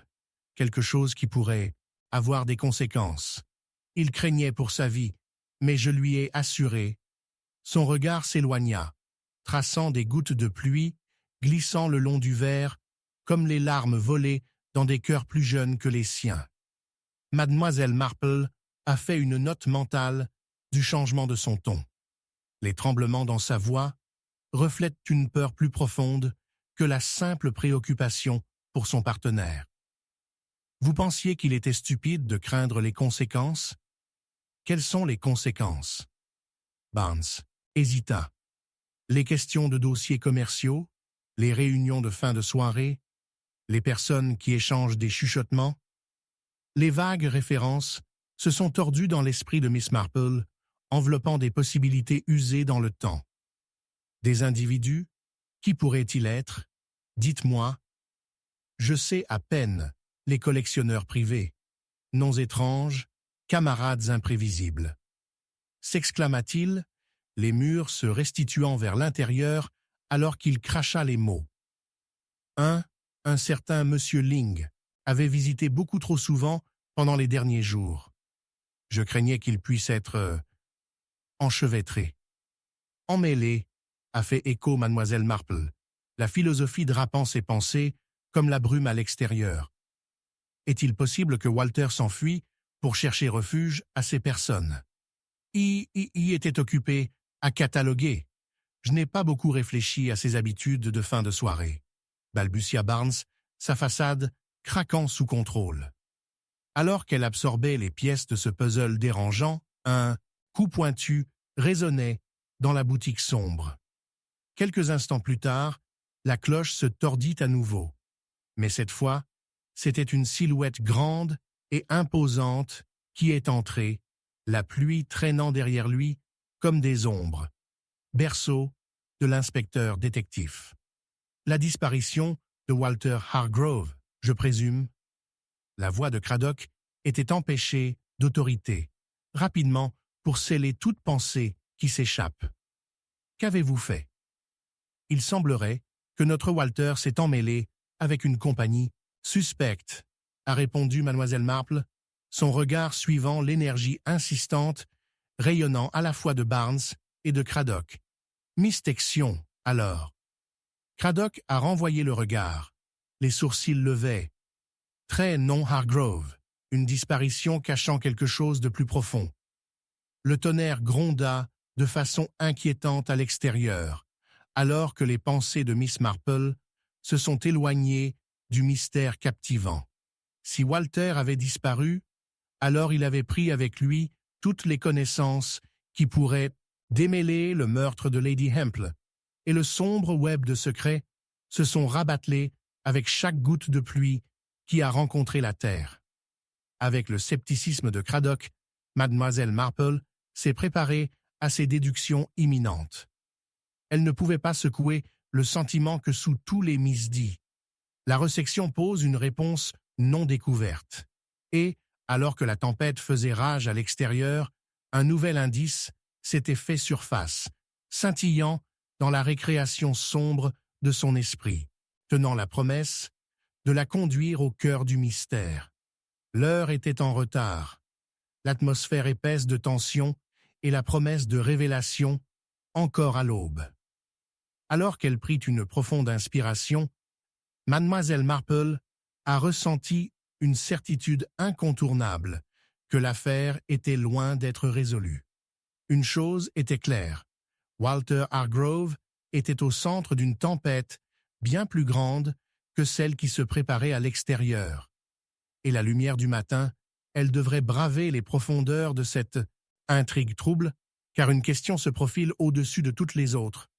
qui pourrait avoir des conséquences. Il craignait pour sa vie, mais je lui ai assuré. Son regard s'éloigna, traçant des gouttes de pluie, glissant le long du verre, comme les larmes volées dans des cœurs plus jeunes que les siens. Mademoiselle Marple a fait une note mentale du changement de son ton. Les tremblements dans sa voix reflètent une peur plus profonde que la simple préoccupation pour son partenaire. Vous pensiez qu'il était stupide de craindre les conséquences? Quelles sont les conséquences? Barnes hésita. Les questions de dossiers commerciaux, les réunions de fin de soirée, les personnes qui échangent des chuchotements. Les vagues références se sont tordues dans l'esprit de Miss Marple, enveloppant des possibilités usées dans le temps. Des individus? Qui pourraient-ils être? Dites-moi. Je sais à peine les collectionneurs privés, noms étranges, camarades imprévisibles. S'exclama-t-il, les murs se restituant vers l'intérieur alors qu'il cracha les mots. Un certain Monsieur Ling avait visité beaucoup trop souvent pendant les derniers jours. Je craignais qu'il puisse être enchevêtré. Emmêlé, a fait écho mademoiselle Marple, la philosophie drapant ses pensées comme la brume à l'extérieur. Est-il possible que Walter s'enfuit pour chercher refuge à ces personnes? Y était occupé à cataloguer. Je n'ai pas beaucoup réfléchi à ses habitudes de fin de soirée. Balbutia Barnes, sa façade craquant sous contrôle. Alors qu'elle absorbait les pièces de ce puzzle dérangeant, un coup pointu résonnait dans la boutique sombre. Quelques instants plus tard, la cloche se tordit à nouveau. Mais cette fois, c'était une silhouette grande et imposante qui est entrée, la pluie traînant derrière lui comme des ombres. Berceau de l'inspecteur détective. La disparition de Walter Hargrove, je présume. La voix de Craddock était empêchée d'autorité, rapidement pour sceller toute pensée qui s'échappe. Qu'avez-vous fait? Il semblerait que notre Walter s'est emmêlé avec une compagnie suspecte, a répondu mademoiselle Marple, son regard suivant l'énergie insistante, rayonnant à la fois de Barnes et de Craddock. Mistection, alors. Craddock a renvoyé le regard, les sourcils levés. Très non Hargrove, une disparition cachant quelque chose de plus profond. Le tonnerre gronda de façon inquiétante à l'extérieur, alors que les pensées de Miss Marple se sont éloignées du mystère captivant. Si Walter avait disparu, alors il avait pris avec lui toutes les connaissances qui pourraient démêler le meurtre de Lady Hemple, et le sombre web de secrets se sont rabattelés avec chaque goutte de pluie qui a rencontré la terre. Avec le scepticisme de Craddock, Mademoiselle Marple s'est préparée à ces déductions imminentes. Elle ne pouvait pas secouer le sentiment que sous tous les misdits, la resection pose une réponse non découverte. Et, alors que la tempête faisait rage à l'extérieur, un nouvel indice s'était fait surface, scintillant dans la récréation sombre de son esprit, tenant la promesse de la conduire au cœur du mystère. L'heure était en retard, l'atmosphère épaisse de tension et la promesse de révélation encore à l'aube. Alors qu'elle prit une profonde inspiration, Mademoiselle Marple a ressenti une certitude incontournable que l'affaire était loin d'être résolue. Une chose était claire, Walter Hargrove était au centre d'une tempête bien plus grande que celle qui se préparait à l'extérieur. Et la lumière du matin, elle devrait braver les profondeurs de cette intrigue trouble, car une question se profile au-dessus de toutes les autres.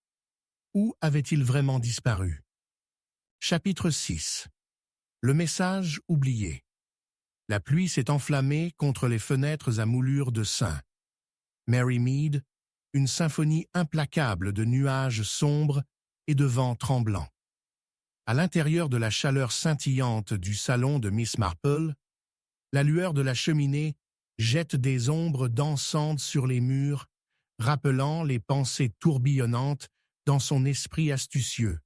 Où avait-il vraiment disparu? Chapitre 6. Le message oublié. La pluie s'est enflammée contre les fenêtres à moulures de saint. Mary Mead, une symphonie implacable de nuages sombres et de vents tremblants. À l'intérieur de la chaleur scintillante du salon de Miss Marple, la lueur de la cheminée jette des ombres dansantes sur les murs, rappelant les pensées tourbillonnantes dans son esprit astucieux.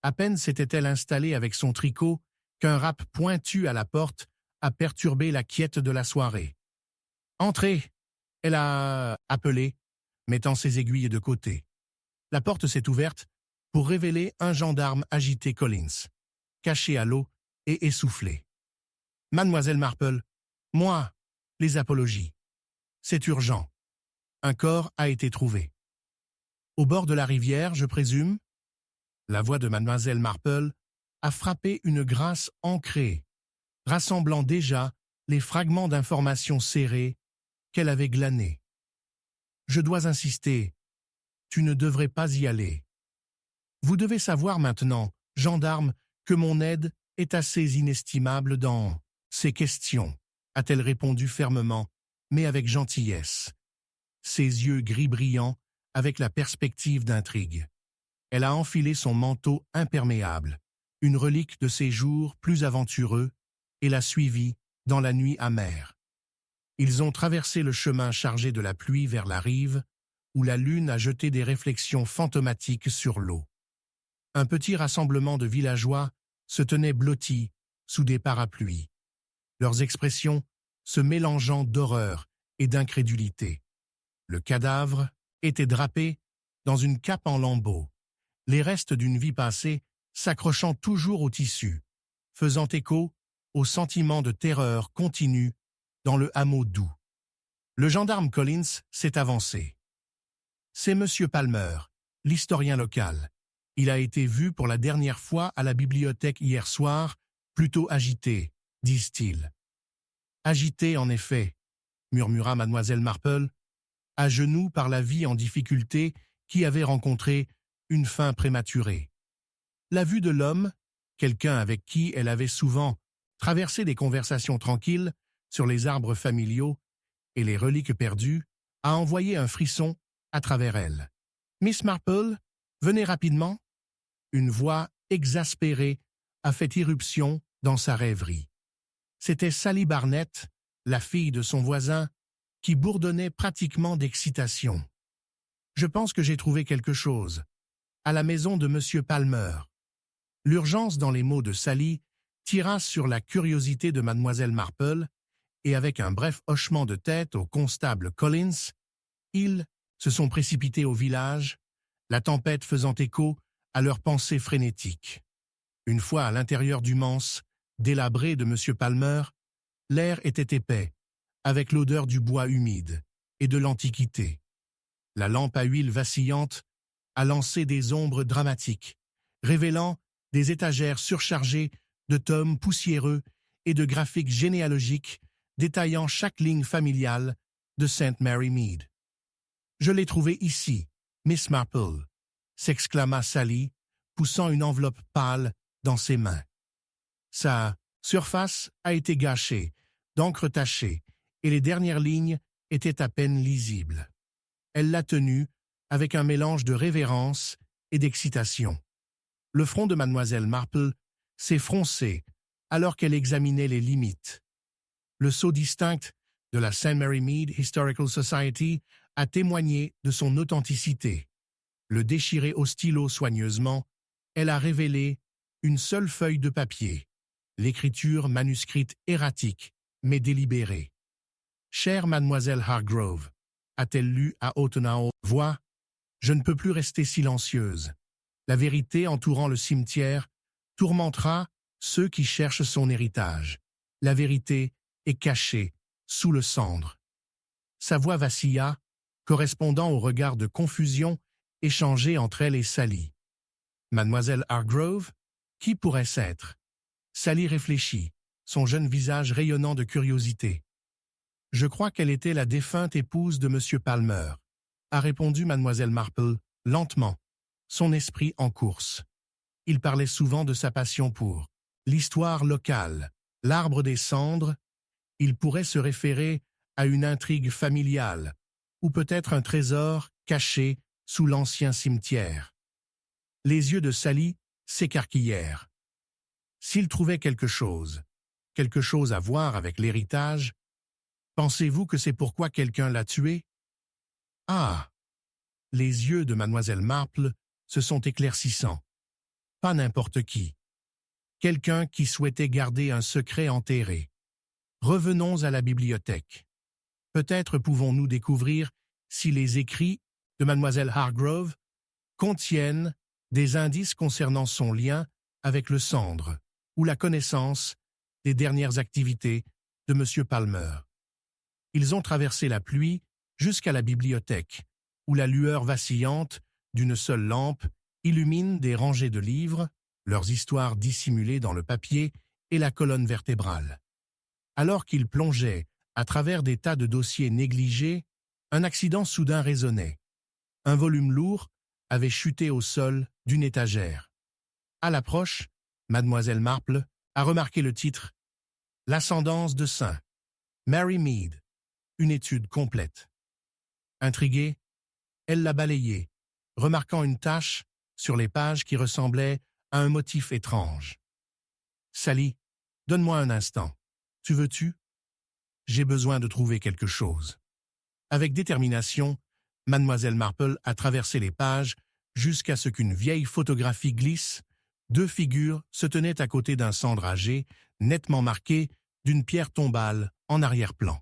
À peine s'était-elle installée avec son tricot qu'un rap pointu à la porte a perturbé la quiète de la soirée. « Entrez !» elle a appelé, mettant ses aiguilles de côté. La porte s'est ouverte pour révéler un gendarme agité Collins, caché à l'eau et essoufflé. « Mademoiselle Marple, moi, les apologies. C'est urgent. Un corps a été trouvé. » « Au bord de la rivière, je présume ?» La voix de Mademoiselle Marple a frappé une grâce ancrée, rassemblant déjà les fragments d'informations serrées qu'elle avait glanés. « Je dois insister. Tu ne devrais pas y aller. Vous devez savoir maintenant, gendarme, que mon aide est assez inestimable dans ces questions, a-t-elle répondu fermement, mais avec gentillesse. Ses yeux gris brillants avec la perspective d'intrigue. Elle a enfilé son manteau imperméable, une relique de ses jours plus aventureux, et l'a suivi dans la nuit amère. Ils ont traversé le chemin chargé de la pluie vers la rive, où la lune a jeté des réflexions fantomatiques sur l'eau. Un petit rassemblement de villageois se tenait blotti sous des parapluies, leurs expressions se mélangeant d'horreur et d'incrédulité. Le cadavre était drapé dans une cape en lambeaux, les restes d'une vie passée s'accrochant toujours au tissu, faisant écho au sentiment de terreur continu dans le hameau doux. Le gendarme Collins s'est avancé. « C'est Monsieur Palmer, l'historien local. Il a été vu pour la dernière fois à la bibliothèque hier soir, plutôt agité, disent-ils. »« Agité, en effet, » murmura Mademoiselle Marple, à genoux par la vie en difficulté qui avait rencontré une fin prématurée. La vue de l'homme, quelqu'un avec qui elle avait souvent traversé des conversations tranquilles sur les arbres familiaux et les reliques perdues, a envoyé un frisson à travers elle. « Miss Marple, venez rapidement !» Une voix exaspérée a fait irruption dans sa rêverie. C'était Sally Barnett, la fille de son voisin, qui bourdonnait pratiquement d'excitation. « Je pense que j'ai trouvé quelque chose. À la maison de Monsieur Palmer. » L'urgence dans les mots de Sally tira sur la curiosité de Mademoiselle Marple, et avec un bref hochement de tête au constable Collins, ils se sont précipités au village, la tempête faisant écho à leurs pensées frénétiques. Une fois à l'intérieur du manse, délabré de M. Palmer, l'air était épais, avec l'odeur du bois humide et de l'Antiquité. La lampe à huile vacillante a lancé des ombres dramatiques, révélant des étagères surchargées de tomes poussiéreux et de graphiques généalogiques détaillant chaque ligne familiale de St. Mary Mead. « Je l'ai trouvé ici, Miss Marple », s'exclama Sally, poussant une enveloppe pâle dans ses mains. Sa surface a été gâchée, d'encre tachée, et les dernières lignes étaient à peine lisibles. Elle l'a tenue avec un mélange de révérence et d'excitation. Le front de mademoiselle Marple s'est froncé alors qu'elle examinait les limites. Le sceau distinct de la St. Mary Mead Historical Society a témoigné de son authenticité. Le déchiré au stylo soigneusement, elle a révélé une seule feuille de papier, l'écriture manuscrite erratique, mais délibérée. « Chère mademoiselle Hargrove », a-t-elle lu à haute voix, « je ne peux plus rester silencieuse. La vérité entourant le cimetière tourmentera ceux qui cherchent son héritage. La vérité est cachée sous le cendre. » Sa voix vacilla, correspondant au regard de confusion échangé entre elle et Sally. Mademoiselle Hargrove, qui pourrait-ce être? Sally réfléchit, son jeune visage rayonnant de curiosité. « Je crois qu'elle était la défunte épouse de M. Palmer », a répondu mademoiselle Marple, lentement, son esprit en course. Il parlait souvent de sa passion pour l'histoire locale, l'arbre des cendres. Il pourrait se référer à une intrigue familiale, ou peut-être un trésor caché sous l'ancien cimetière. Les yeux de Sally s'écarquillèrent. S'il trouvait quelque chose à voir avec l'héritage, pensez-vous que c'est pourquoi quelqu'un l'a tué? Ah! Les yeux de mademoiselle Marple se sont éclaircissants. Pas n'importe qui. Quelqu'un qui souhaitait garder un secret enterré. Revenons à la bibliothèque. Peut-être pouvons-nous découvrir si les écrits de mademoiselle Hargrove contiennent des indices concernant son lien avec le cendre ou la connaissance des dernières activités de M. Palmer. Ils ont traversé la pluie jusqu'à la bibliothèque, où la lueur vacillante d'une seule lampe illumine des rangées de livres, leurs histoires dissimulées dans le papier et la colonne vertébrale. Alors qu'ils plongeaient à travers des tas de dossiers négligés, un accident soudain résonnait. Un volume lourd avait chuté au sol d'une étagère. À l'approche, mademoiselle Marple a remarqué le titre « L'ascendance de St. Mary Mead, une étude complète ». Intriguée, elle l'a balayé, remarquant une tache sur les pages qui ressemblait à un motif étrange. « Sally, donne-moi un instant. Tu veux-tu? J'ai besoin de trouver quelque chose. » Avec détermination, mademoiselle Marple a traversé les pages jusqu'à ce qu'une vieille photographie glisse. Deux figures se tenaient à côté d'un cendre âgé, nettement marqué d'une pierre tombale en arrière-plan.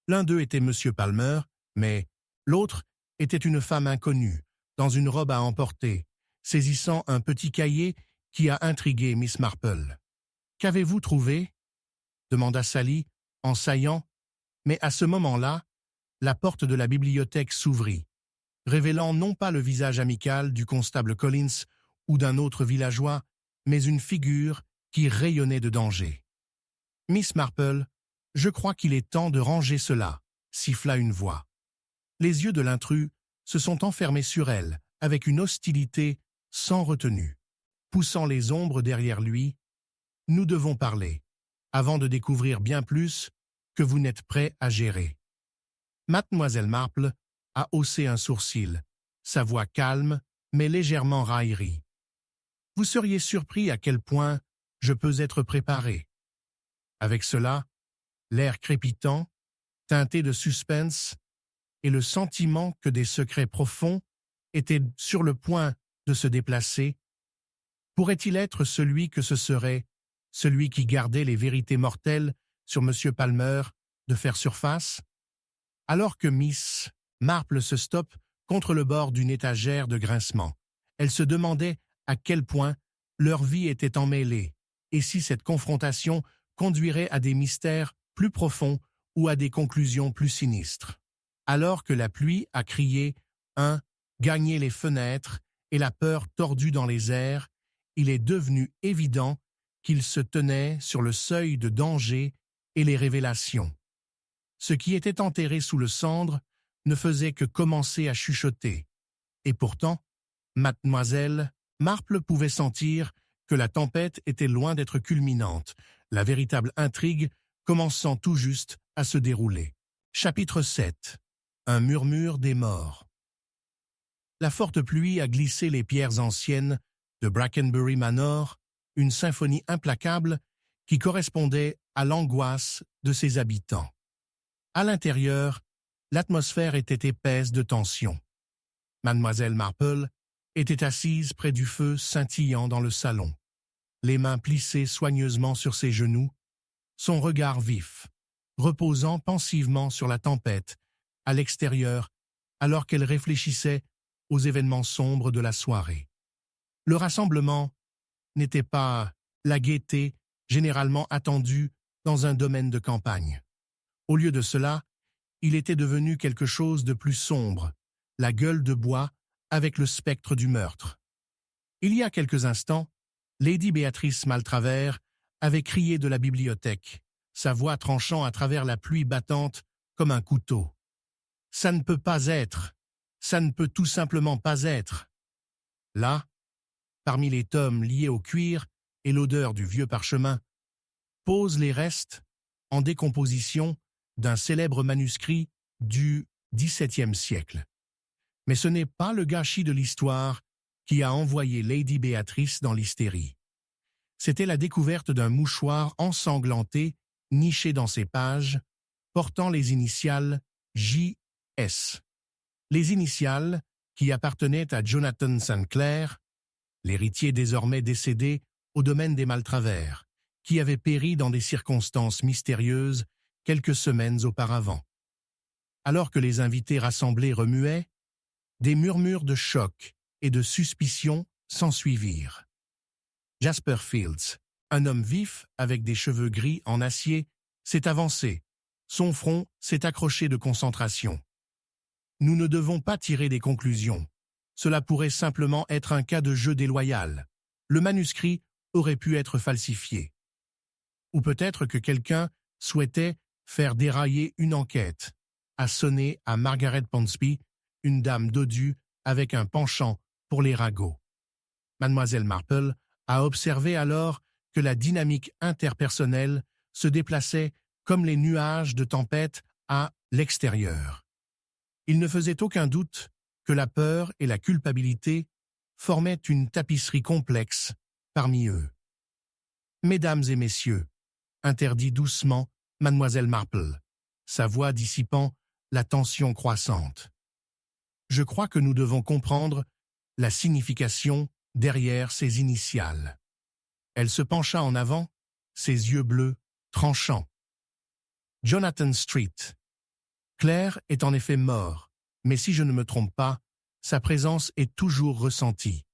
L'un d'eux était M. Palmer, mais l'autre était une femme inconnue, dans une robe à emporter, saisissant un petit cahier qui a intrigué Miss Marple. « Qu'avez-vous trouvé ?» demanda Sally en saillant, mais à ce moment-là, la porte de la bibliothèque s'ouvrit, révélant non pas le visage amical du constable Collins ou d'un autre villageois, mais une figure qui rayonnait de danger. « Miss Marple, je crois qu'il est temps de ranger cela », siffla une voix. Les yeux de l'intrus se sont enfermés sur elle avec une hostilité sans retenue. Poussant les ombres derrière lui, « Nous devons parler, avant de découvrir bien plus que vous n'êtes prêt à gérer. » Mademoiselle Marple a haussé un sourcil, sa voix calme mais légèrement raillerie. « Vous seriez surpris à quel point je peux être préparé. » Avec cela, l'air crépitant, teinté de suspense, et le sentiment que des secrets profonds étaient sur le point de se déplacer, pourrait-il être celui que ce serait, celui qui gardait les vérités mortelles sur M. Palmer, de faire surface? Alors que Miss Marple se stoppe contre le bord d'une étagère de grincement, Elle se demandait à quel point leur vie était emmêlée, et si cette confrontation conduirait à des mystères plus profonds ou à des conclusions plus sinistres. Alors que la pluie a crié « gagner les fenêtres » et la peur tordue dans les airs, il est devenu évident qu'il se tenait sur le seuil de danger et les révélations. Ce qui était enterré sous le cendre ne faisait que commencer à chuchoter. Et pourtant, Mademoiselle Marple pouvait sentir que la tempête était loin d'être culminante, la véritable intrigue commençant tout juste à se dérouler. Chapitre 7. Un murmure des morts. La forte pluie a glissé les pierres anciennes de Brackenbury Manor, une symphonie implacable qui correspondait à l'angoisse de ses habitants. À l'intérieur, l'atmosphère était épaisse de tension. Mademoiselle Marple était assise près du feu scintillant dans le salon, les mains plissées soigneusement sur ses genoux, son regard vif, reposant pensivement sur la tempête, à l'extérieur, alors qu'elle réfléchissait aux événements sombres de la soirée. Le rassemblement n'était pas la gaieté généralement attendue dans un domaine de campagne. Au lieu de cela, il était devenu quelque chose de plus sombre, la gueule de bois avec le spectre du meurtre. Il y a quelques instants, Lady Béatrice Maltravers avait crié de la bibliothèque, sa voix tranchant à travers la pluie battante comme un couteau. « Ça ne peut pas être, ça ne peut tout simplement pas être. » Là, parmi les tomes liés au cuir et l'odeur du vieux parchemin, posent les restes, en décomposition, d'un célèbre manuscrit du XVIIe siècle. Mais ce n'est pas le gâchis de l'histoire qui a envoyé Lady Béatrice dans l'hystérie. C'était la découverte d'un mouchoir ensanglanté, niché dans ses pages, portant les initiales J.S. Les initiales qui appartenaient à Jonathan Sinclair, l'héritier désormais décédé au domaine des Maltravers, qui avait péri dans des circonstances mystérieuses quelques semaines auparavant. Alors que les invités rassemblés remuaient, des murmures de choc et de suspicion s'ensuivirent. Jasper Fields, un homme vif avec des cheveux gris en acier, s'est avancé. Son front s'est accroché de concentration. Nous ne devons pas tirer des conclusions. Cela pourrait simplement être un cas de jeu déloyal. Le manuscrit aurait pu être falsifié. Ou peut-être que quelqu'un souhaitait faire dérailler une enquête, a sonné à Margaret Ponsby, une dame dodue avec un penchant pour les ragots. Mademoiselle Marple a observé alors que la dynamique interpersonnelle se déplaçait comme les nuages de tempête à l'extérieur. Il ne faisait aucun doute que la peur et la culpabilité formaient une tapisserie complexe parmi eux. « Mesdames et messieurs », interdit doucement Mademoiselle Marple, sa voix dissipant la tension croissante. « Je crois que nous devons comprendre la signification derrière ces initiales. » Elle se pencha en avant, ses yeux bleus tranchants. « Jonathan Street. Claire est en effet mort, mais si je ne me trompe pas, sa présence est toujours ressentie.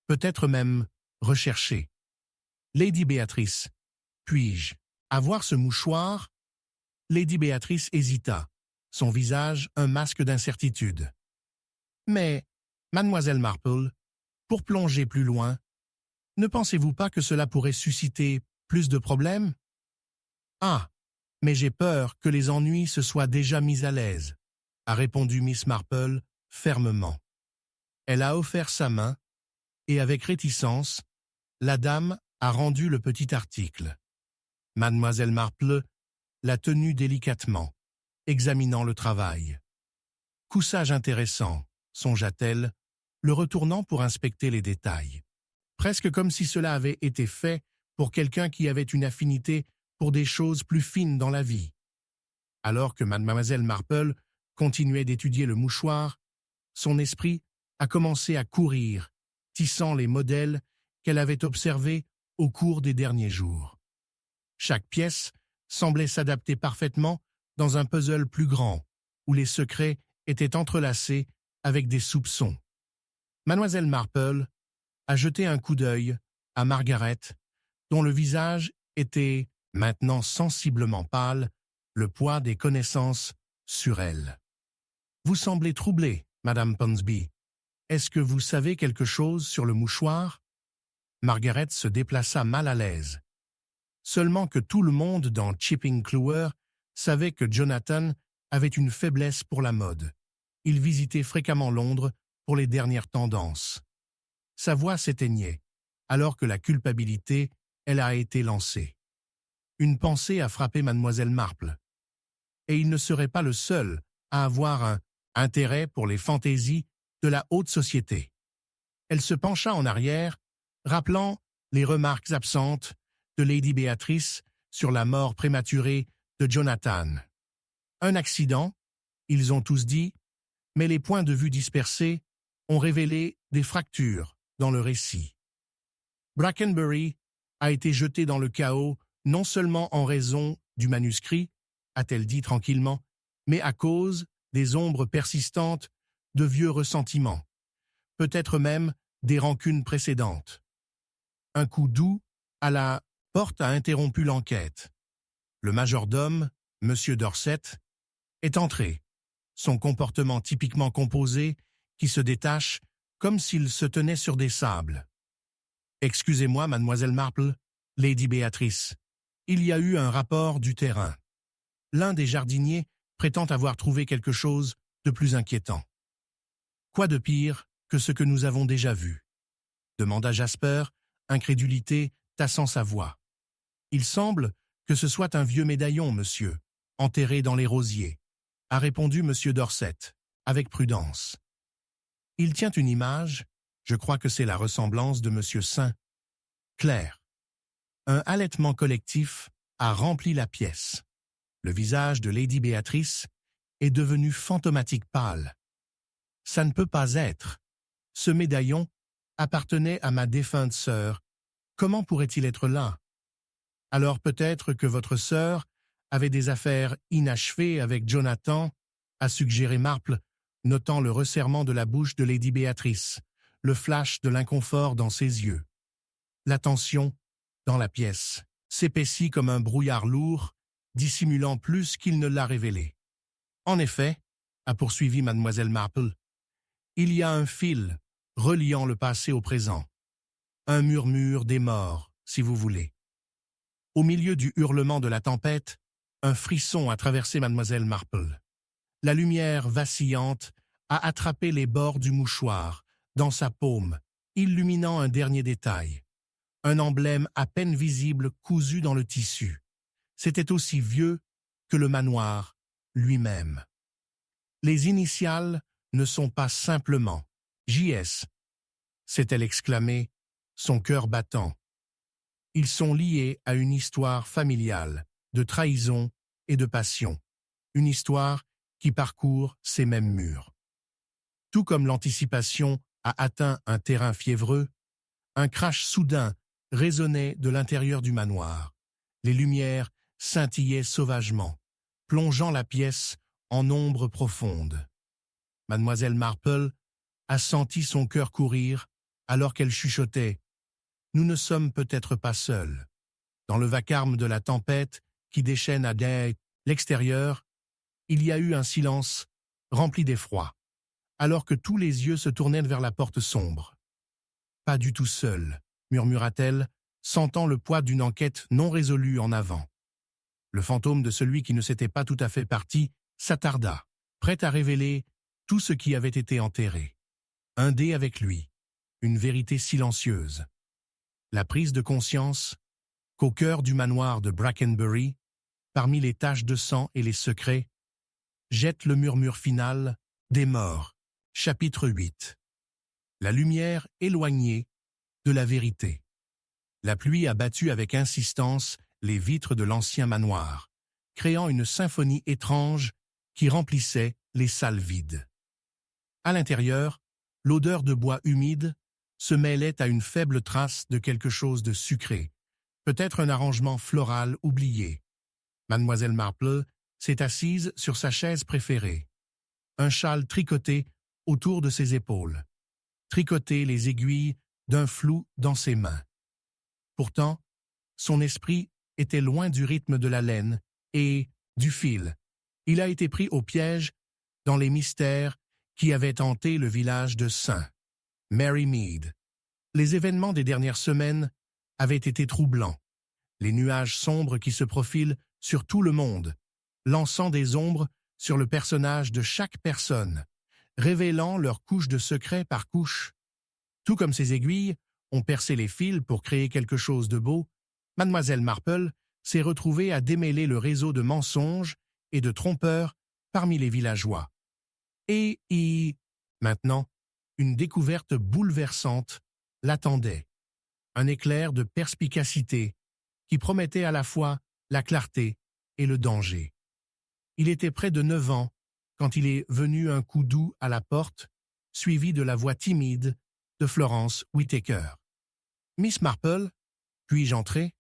Peut-être même recherchée. Lady Béatrice, puis-je avoir ce mouchoir ?» Lady Béatrice hésita, son visage un masque d'incertitude. « Mais, Mademoiselle Marple, pour plonger plus loin, ne pensez-vous pas que cela pourrait susciter plus de problèmes? » « Ah, mais j'ai peur que les ennuis se soient déjà mis à l'aise, » a répondu Miss Marple fermement. Elle a offert sa main, et avec réticence, la dame a rendu le petit article. Mademoiselle Marple l'a tenu délicatement, examinant le travail. Coussage intéressant, songea-t-elle, le retournant pour inspecter les détails. Presque comme si cela avait été fait pour quelqu'un qui avait une affinité pour des choses plus fines dans la vie. Alors que Mademoiselle Marple continuait d'étudier le mouchoir, son esprit a commencé à courir, tissant les modèles qu'elle avait observés au cours des derniers jours. Chaque pièce semblait s'adapter parfaitement dans un puzzle plus grand, où les secrets étaient entrelacés avec des soupçons. Mademoiselle Marple a jeté un coup d'œil à Margaret, dont le visage était maintenant sensiblement pâle, le poids des connaissances sur elle. « Vous semblez troublée, Madame Ponsonby. Est-ce que vous savez quelque chose sur le mouchoir ?» Margaret se déplaça mal à l'aise. Seulement que tout le monde dans Chipping Clewer savait que Jonathan avait une faiblesse pour la mode. Il visitait fréquemment Londres pour les dernières tendances. Sa voix s'éteignait, alors que la culpabilité, elle a été lancée. Une pensée a frappé mademoiselle Marple. Et il ne serait pas le seul à avoir un intérêt pour les fantaisies de la haute société. Elle se pencha en arrière, rappelant les remarques absentes de Lady Béatrice sur la mort prématurée de Jonathan. Un accident, ils ont tous dit, mais les points de vue dispersés ont révélé des fractures dans le récit. Brackenbury a été jeté dans le chaos non seulement en raison du manuscrit, a-t-elle dit tranquillement, mais à cause des ombres persistantes de vieux ressentiments, peut-être même des rancunes précédentes. Un coup doux à la porte a interrompu l'enquête. Le majordome, M. Dorset, est entré, son comportement typiquement composé qui se détache comme s'il se tenait sur des sables. « Excusez-moi, mademoiselle Marple, Lady Béatrice, il y a eu un rapport du terrain. L'un des jardiniers prétend avoir trouvé quelque chose de plus inquiétant. »« Quoi de pire que ce que nous avons déjà vu ?» demanda Jasper, incrédulité tassant sa voix. « Il semble que ce soit un vieux médaillon, monsieur, enterré dans les rosiers, » a répondu M. Dorset, avec prudence. « Il tient une image, je crois que c'est la ressemblance de M. Saint. Claire. » Un halètement collectif a rempli la pièce. Le visage de Lady Béatrice est devenu fantomatique pâle. « Ça ne peut pas être. Ce médaillon appartenait à ma défunte sœur. Comment pourrait-il être là? Alors peut-être que votre sœur avait des affaires inachevées avec Jonathan, a suggéré Marple, notant le resserrement de la bouche de Lady Béatrice, le flash de l'inconfort dans ses yeux. La tension, dans la pièce, s'épaissit comme un brouillard lourd, dissimulant plus qu'il ne l'a révélé. En effet, a poursuivi mademoiselle Marple, il y a un fil reliant le passé au présent. Un murmure des morts, si vous voulez. Au milieu du hurlement de la tempête, un frisson a traversé mademoiselle Marple. La lumière vacillante a attrapé les bords du mouchoir, dans sa paume, illuminant un dernier détail. Un emblème à peine visible cousu dans le tissu. C'était aussi vieux que le manoir lui-même. Les initiales ne sont pas simplement J.S., s'est-elle exclamée, son cœur battant. Ils sont liés à une histoire familiale, de trahison et de passion, une histoire qui parcourt ces mêmes murs. Tout comme l'anticipation a atteint un terrain fiévreux, un crash soudain résonnait de l'intérieur du manoir. Les lumières scintillaient sauvagement, plongeant la pièce en ombre profonde. Mademoiselle Marple a senti son cœur courir alors qu'elle chuchotait « Nous ne sommes peut-être pas seuls. » Dans le vacarme de la tempête qui déchaîne à l'extérieur, il y a eu un silence rempli d'effroi, alors que tous les yeux se tournaient vers la porte sombre. « Pas du tout seul, » murmura-t-elle, sentant le poids d'une enquête non résolue en avant. Le fantôme de celui qui ne s'était pas tout à fait parti s'attarda, prêt à révéler tout ce qui avait été enterré. Un dé avec lui, une vérité silencieuse. La prise de conscience qu'au cœur du manoir de Brackenbury, parmi les taches de sang et les secrets, jette le murmure final des morts. Chapitre 8. La lumière éloignée de la vérité. La pluie a battu avec insistance les vitres de l'ancien manoir, créant une symphonie étrange qui remplissait les salles vides. À l'intérieur, l'odeur de bois humide se mêlait à une faible trace de quelque chose de sucré, peut-être un arrangement floral oublié. Mademoiselle Marple s'est assise sur sa chaise préférée, un châle tricoté autour de ses épaules. tricoter les aiguilles d'un flou dans ses mains. Pourtant, son esprit était loin du rythme de la laine et du fil. Il a été pris au piège dans les mystères qui avaient hanté le village de St. Mary Mead. Les événements des dernières semaines avaient été troublants. Les nuages sombres qui se profilent sur tout le monde, lançant des ombres sur le personnage de chaque personne, révélant leur couche de secret par couche. Tout comme ces aiguilles ont percé les fils pour créer quelque chose de beau, Mademoiselle Marple s'est retrouvée à démêler le réseau de mensonges et de trompeurs parmi les villageois. Maintenant, une découverte bouleversante l'attendait. Un éclair de perspicacité qui promettait à la fois la clarté et le danger. Il était près de 9 ans quand il est venu un coup doux à la porte, suivi de la voix timide de Florence Whittaker. « Miss Marple, puis-je entrer ?»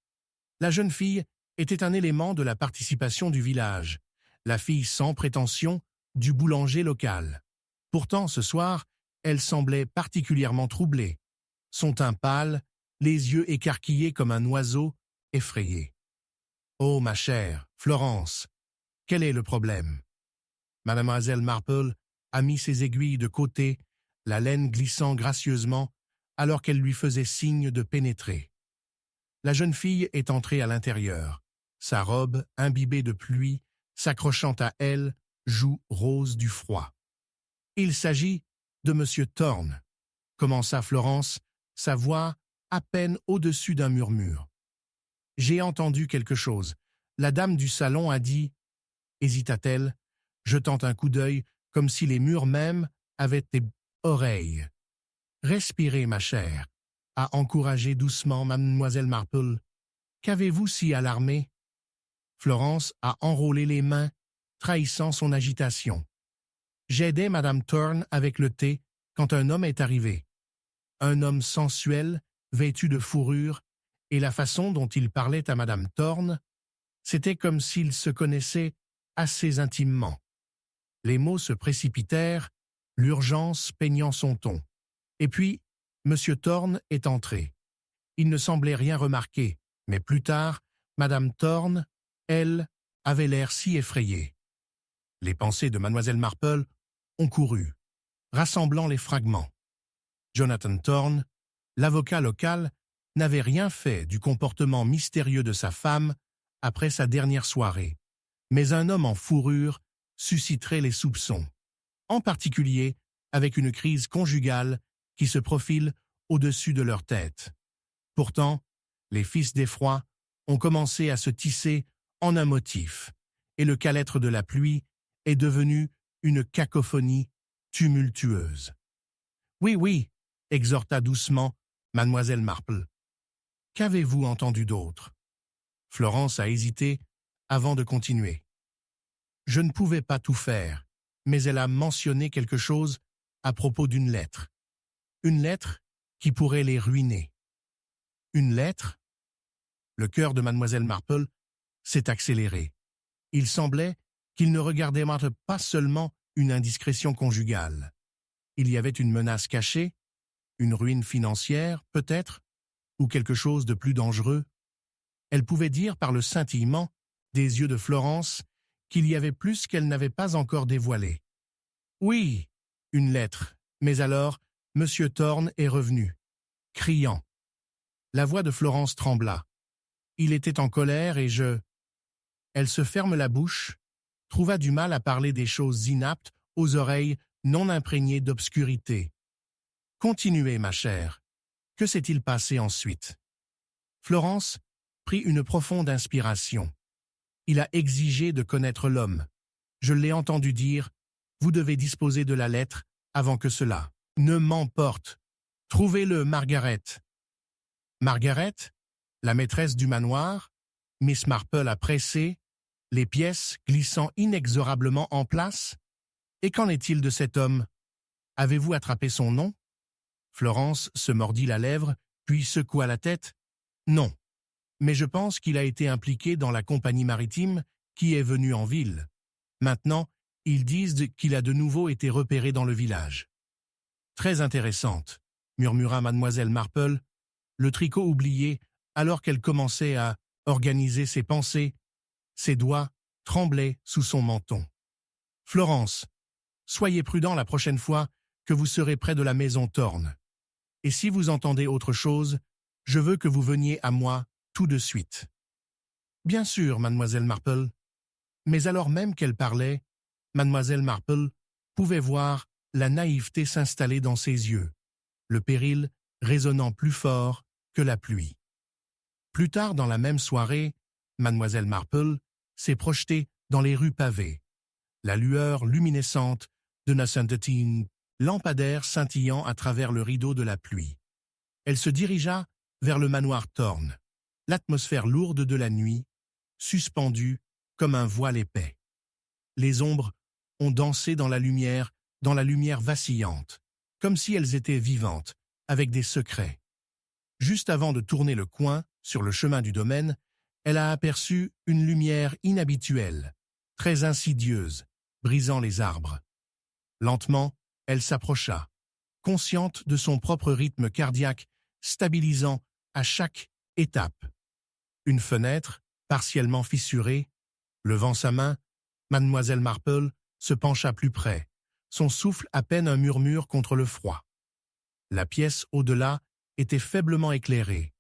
La jeune fille était un élément de la participation du village, la fille sans prétention du boulanger local. Pourtant, ce soir, elle semblait particulièrement troublée, son teint pâle, les yeux écarquillés comme un oiseau effrayé. « Oh, ma chère, Florence, quel est le problème ?» Mademoiselle Marple a mis ses aiguilles de côté, la laine glissant gracieusement alors qu'elle lui faisait signe de pénétrer. La jeune fille est entrée à l'intérieur, sa robe imbibée de pluie s'accrochant à elle, joues roses du froid. « Il s'agit de Monsieur Thorne », commença Florence, sa voix à peine au-dessus d'un murmure. « J'ai entendu quelque chose. La dame du salon a dit... » hésita-t-elle, jetant un coup d'œil comme si les murs même avaient des oreilles. « Respirez, ma chère, » a encouragé doucement Mademoiselle Marple. « Qu'avez-vous si alarmé ?» Florence a enrôlé les mains, trahissant son agitation. « J'aidais Madame Thorne avec le thé quand un homme est arrivé. Un homme sensuel, vêtu de fourrure, et la façon dont il parlait à Madame Thorne, c'était comme s'ils se connaissaient assez intimement. » Les mots se précipitèrent, l'urgence peignant son ton. Et puis, M. Thorne est entré. Il ne semblait rien remarquer, mais plus tard, Madame Thorne, elle, avait l'air si effrayée. Les pensées de Mademoiselle Marple ont couru, rassemblant les fragments. Jonathan Thorne, l'avocat local, n'avait rien fait du comportement mystérieux de sa femme après sa dernière soirée, mais un homme en fourrure susciterait les soupçons, en particulier avec une crise conjugale qui se profile au-dessus de leur tête. Pourtant, les fils d'effroi ont commencé à se tisser en un motif, et le calètre de la pluie est devenu une cacophonie tumultueuse. « Oui, oui, » exhorta doucement Mademoiselle Marple. « Qu'avez-vous entendu d'autre ?» Florence a hésité avant de continuer. « Je ne pouvais pas tout faire, mais elle a mentionné quelque chose à propos d'une lettre. Une lettre qui pourrait les ruiner. » « Une lettre ?» Le cœur de Mademoiselle Marple s'est accéléré. Il semblait qu'il ne regardait pas seulement une indiscrétion conjugale. Il y avait une menace cachée, une ruine financière, peut-être, ou quelque chose de plus dangereux. Elle pouvait dire par le scintillement des yeux de Florence qu'il y avait plus qu'elle n'avait pas encore dévoilé. Oui, une lettre, mais alors M. Thorne est revenu, criant. La voix de Florence trembla. Il était en colère et Elle se ferme la bouche, trouva du mal à parler des choses inaptes aux oreilles non imprégnées d'obscurité. « Continuez, ma chère. Que s'est-il passé ensuite ?» Florence prit une profonde inspiration. Il a exigé de connaître l'homme. Je l'ai entendu dire, « Vous devez disposer de la lettre avant que cela ne m'emporte. Trouvez-le, Margaret. » Margaret, la maîtresse du manoir, Miss Marple a pressé, les pièces glissant inexorablement en place. « Et qu'en est-il de cet homme? Avez-vous attrapé son nom ?» Florence se mordit la lèvre, puis secoua la tête. « Non, mais je pense qu'il a été impliqué dans la compagnie maritime qui est venue en ville. Maintenant, ils disent qu'il a de nouveau été repéré dans le village. » « Très intéressante, murmura mademoiselle Marple, le tricot oublié alors qu'elle commençait à organiser ses pensées. Ses doigts tremblaient sous son menton. Florence, soyez prudent la prochaine fois que vous serez près de la maison Thorne. Et si vous entendez autre chose, je veux que vous veniez à moi tout de suite. Bien sûr, mademoiselle Marple. Mais alors même qu'elle parlait, mademoiselle Marple pouvait voir la naïveté s'installer dans ses yeux, le péril résonnant plus fort que la pluie. Plus tard dans la même soirée, mademoiselle Marple s'est projetée dans les rues pavées, la lueur luminescente de Nassantatine, lampadaire scintillant à travers le rideau de la pluie. Elle se dirigea vers le manoir Thorne, l'atmosphère lourde de la nuit, suspendue comme un voile épais. Les ombres ont dansé dans la lumière vacillante, comme si elles étaient vivantes, avec des secrets. Juste avant de tourner le coin, sur le chemin du domaine, elle a aperçu une lumière inhabituelle, très insidieuse, brisant les arbres. Lentement, elle s'approcha, consciente de son propre rythme cardiaque, stabilisant à chaque étape. Une fenêtre, partiellement fissurée, levant sa main, mademoiselle Marple se pencha plus près, son souffle à peine un murmure contre le froid. La pièce au-delà était faiblement éclairée,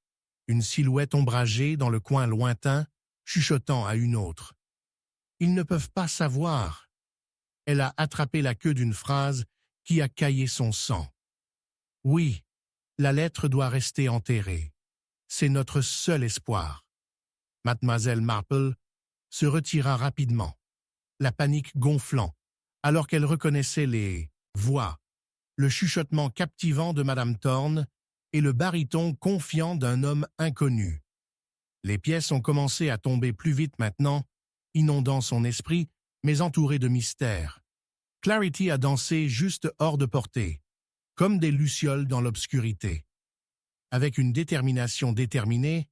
une silhouette ombragée dans le coin lointain, chuchotant à une autre. « Ils ne peuvent pas savoir. » Elle a attrapé la queue d'une phrase qui a caillé son sang. « Oui, la lettre doit rester enterrée. C'est notre seul espoir. » Mademoiselle Marple se retira rapidement, la panique gonflant, alors qu'elle reconnaissait les voix, le chuchotement captivant de Madame Thorne et le baryton confiant d'un homme inconnu. Les pièces ont commencé à tomber plus vite maintenant, inondant son esprit, mais entourées de mystère. Clarity a dansé juste hors de portée, comme des lucioles dans l'obscurité. Avec une détermination déterminée,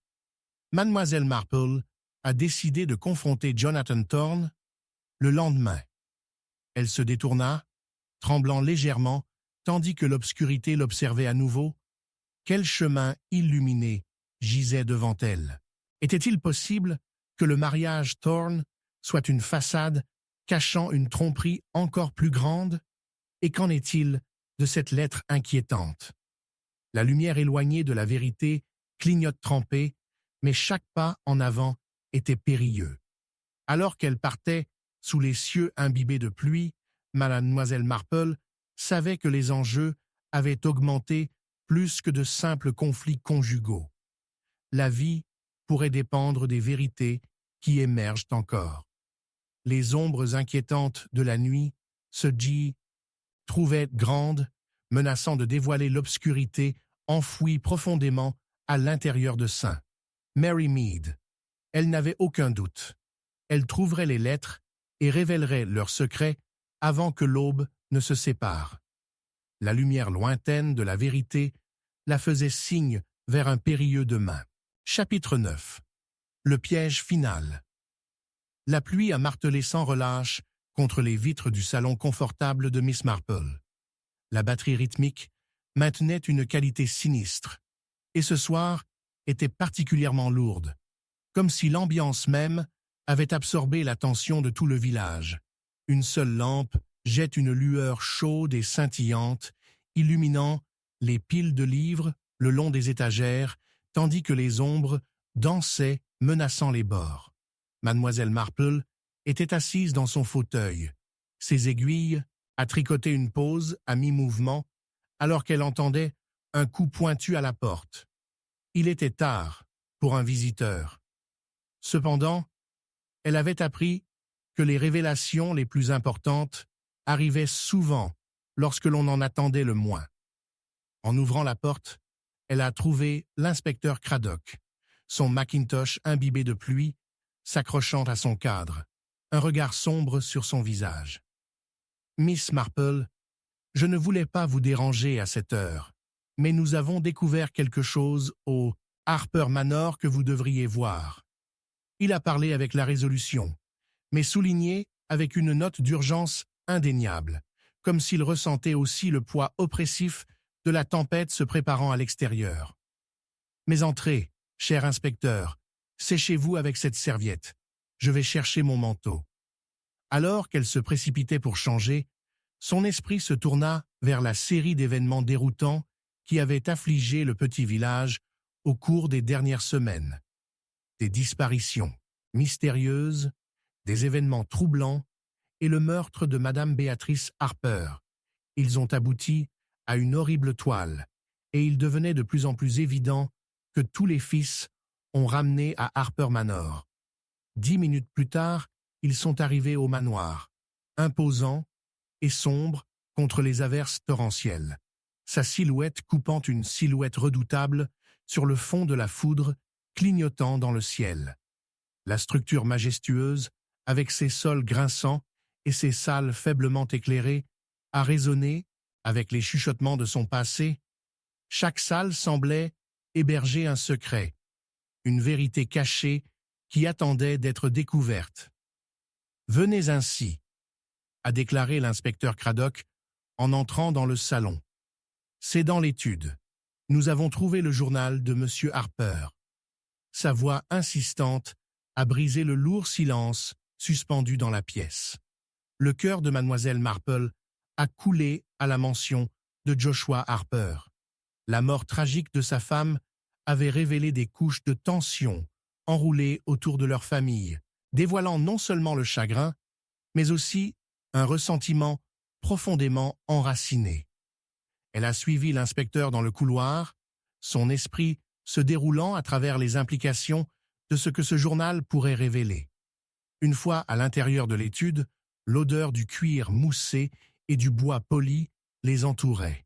mademoiselle Marple a décidé de confronter Jonathan Thorne le lendemain. Elle se détourna, tremblant légèrement, tandis que l'obscurité l'observait à nouveau. Quel chemin illuminé gisait devant elle? Était-il possible que le mariage Thorne soit une façade cachant une tromperie encore plus grande? Et qu'en est-il de cette lettre inquiétante? La lumière éloignée de la vérité clignote trempée, mais chaque pas en avant était périlleux. Alors qu'elle partait sous les cieux imbibés de pluie, mademoiselle Marple savait que les enjeux avaient augmenté plus que de simples conflits conjugaux. La vie pourrait dépendre des vérités qui émergent encore. Les ombres inquiétantes de la nuit se trouvaient grandes, menaçant de dévoiler l'obscurité enfouie profondément à l'intérieur de St. Mary Mead. Elle n'avait aucun doute. Elle trouverait les lettres et révélerait leurs secrets avant que l'aube ne se sépare. La lumière lointaine de la vérité la faisait signe vers un périlleux demain. Chapitre 9. Le piège final. La pluie a martelé sans relâche contre les vitres du salon confortable de Miss Marple. La batterie rythmique maintenait une qualité sinistre, et ce soir était particulièrement lourde, comme si l'ambiance même avait absorbé l'attention de tout le village. Une seule lampe jette une lueur chaude et scintillante, illuminant les piles de livres le long des étagères, tandis que les ombres dansaient, menaçant les bords. Mademoiselle Marple était assise dans son fauteuil, ses aiguilles à tricoter une pause à mi-mouvement, alors qu'elle entendait un coup pointu à la porte. Il était tard pour un visiteur. Cependant, elle avait appris que les révélations les plus importantes arrivaient souvent lorsque l'on en attendait le moins. En ouvrant la porte, elle a trouvé l'inspecteur Craddock, son Macintosh imbibé de pluie, s'accrochant à son cadre, un regard sombre sur son visage. « Miss Marple, je ne voulais pas vous déranger à cette heure, mais nous avons découvert quelque chose au Harper Manor que vous devriez voir. » Il a parlé avec la résolution, mais souligné avec une note d'urgence indéniable, comme s'il ressentait aussi le poids oppressif de la tempête se préparant à l'extérieur. « Mais entrez, cher inspecteur, séchez-vous avec cette serviette. Je vais chercher mon manteau. » Alors qu'elle se précipitait pour changer, son esprit se tourna vers la série d'événements déroutants qui avaient affligé le petit village au cours des dernières semaines. Des disparitions mystérieuses, des événements troublants et le meurtre de Madame Béatrice Harper. Ils ont abouti à une horrible toile, et il devenait de plus en plus évident que tous les fils ont ramené à Harper Manor. 10 minutes plus tard, ils sont arrivés au manoir, imposants et sombres contre les averses torrentielles, sa silhouette coupant une silhouette redoutable sur le fond de la foudre clignotant dans le ciel. La structure majestueuse, avec ses sols grinçants et ses salles faiblement éclairées, a résonné avec les chuchotements de son passé. Chaque salle semblait héberger un secret, une vérité cachée qui attendait d'être découverte. « Venez ainsi », a déclaré l'inspecteur Craddock en entrant dans le salon. « C'est dans l'étude. Nous avons trouvé le journal de M. Harper. » Sa voix insistante a brisé le lourd silence suspendu dans la pièce. Le cœur de Mademoiselle Marple a coulé à la mention de Joshua Harper. La mort tragique de sa femme avait révélé des couches de tension enroulées autour de leur famille, dévoilant non seulement le chagrin, mais aussi un ressentiment profondément enraciné. Elle a suivi l'inspecteur dans le couloir, son esprit se déroulant à travers les implications de ce que ce journal pourrait révéler. Une fois à l'intérieur de l'étude, l'odeur du cuir moussé et du bois poli les entourait.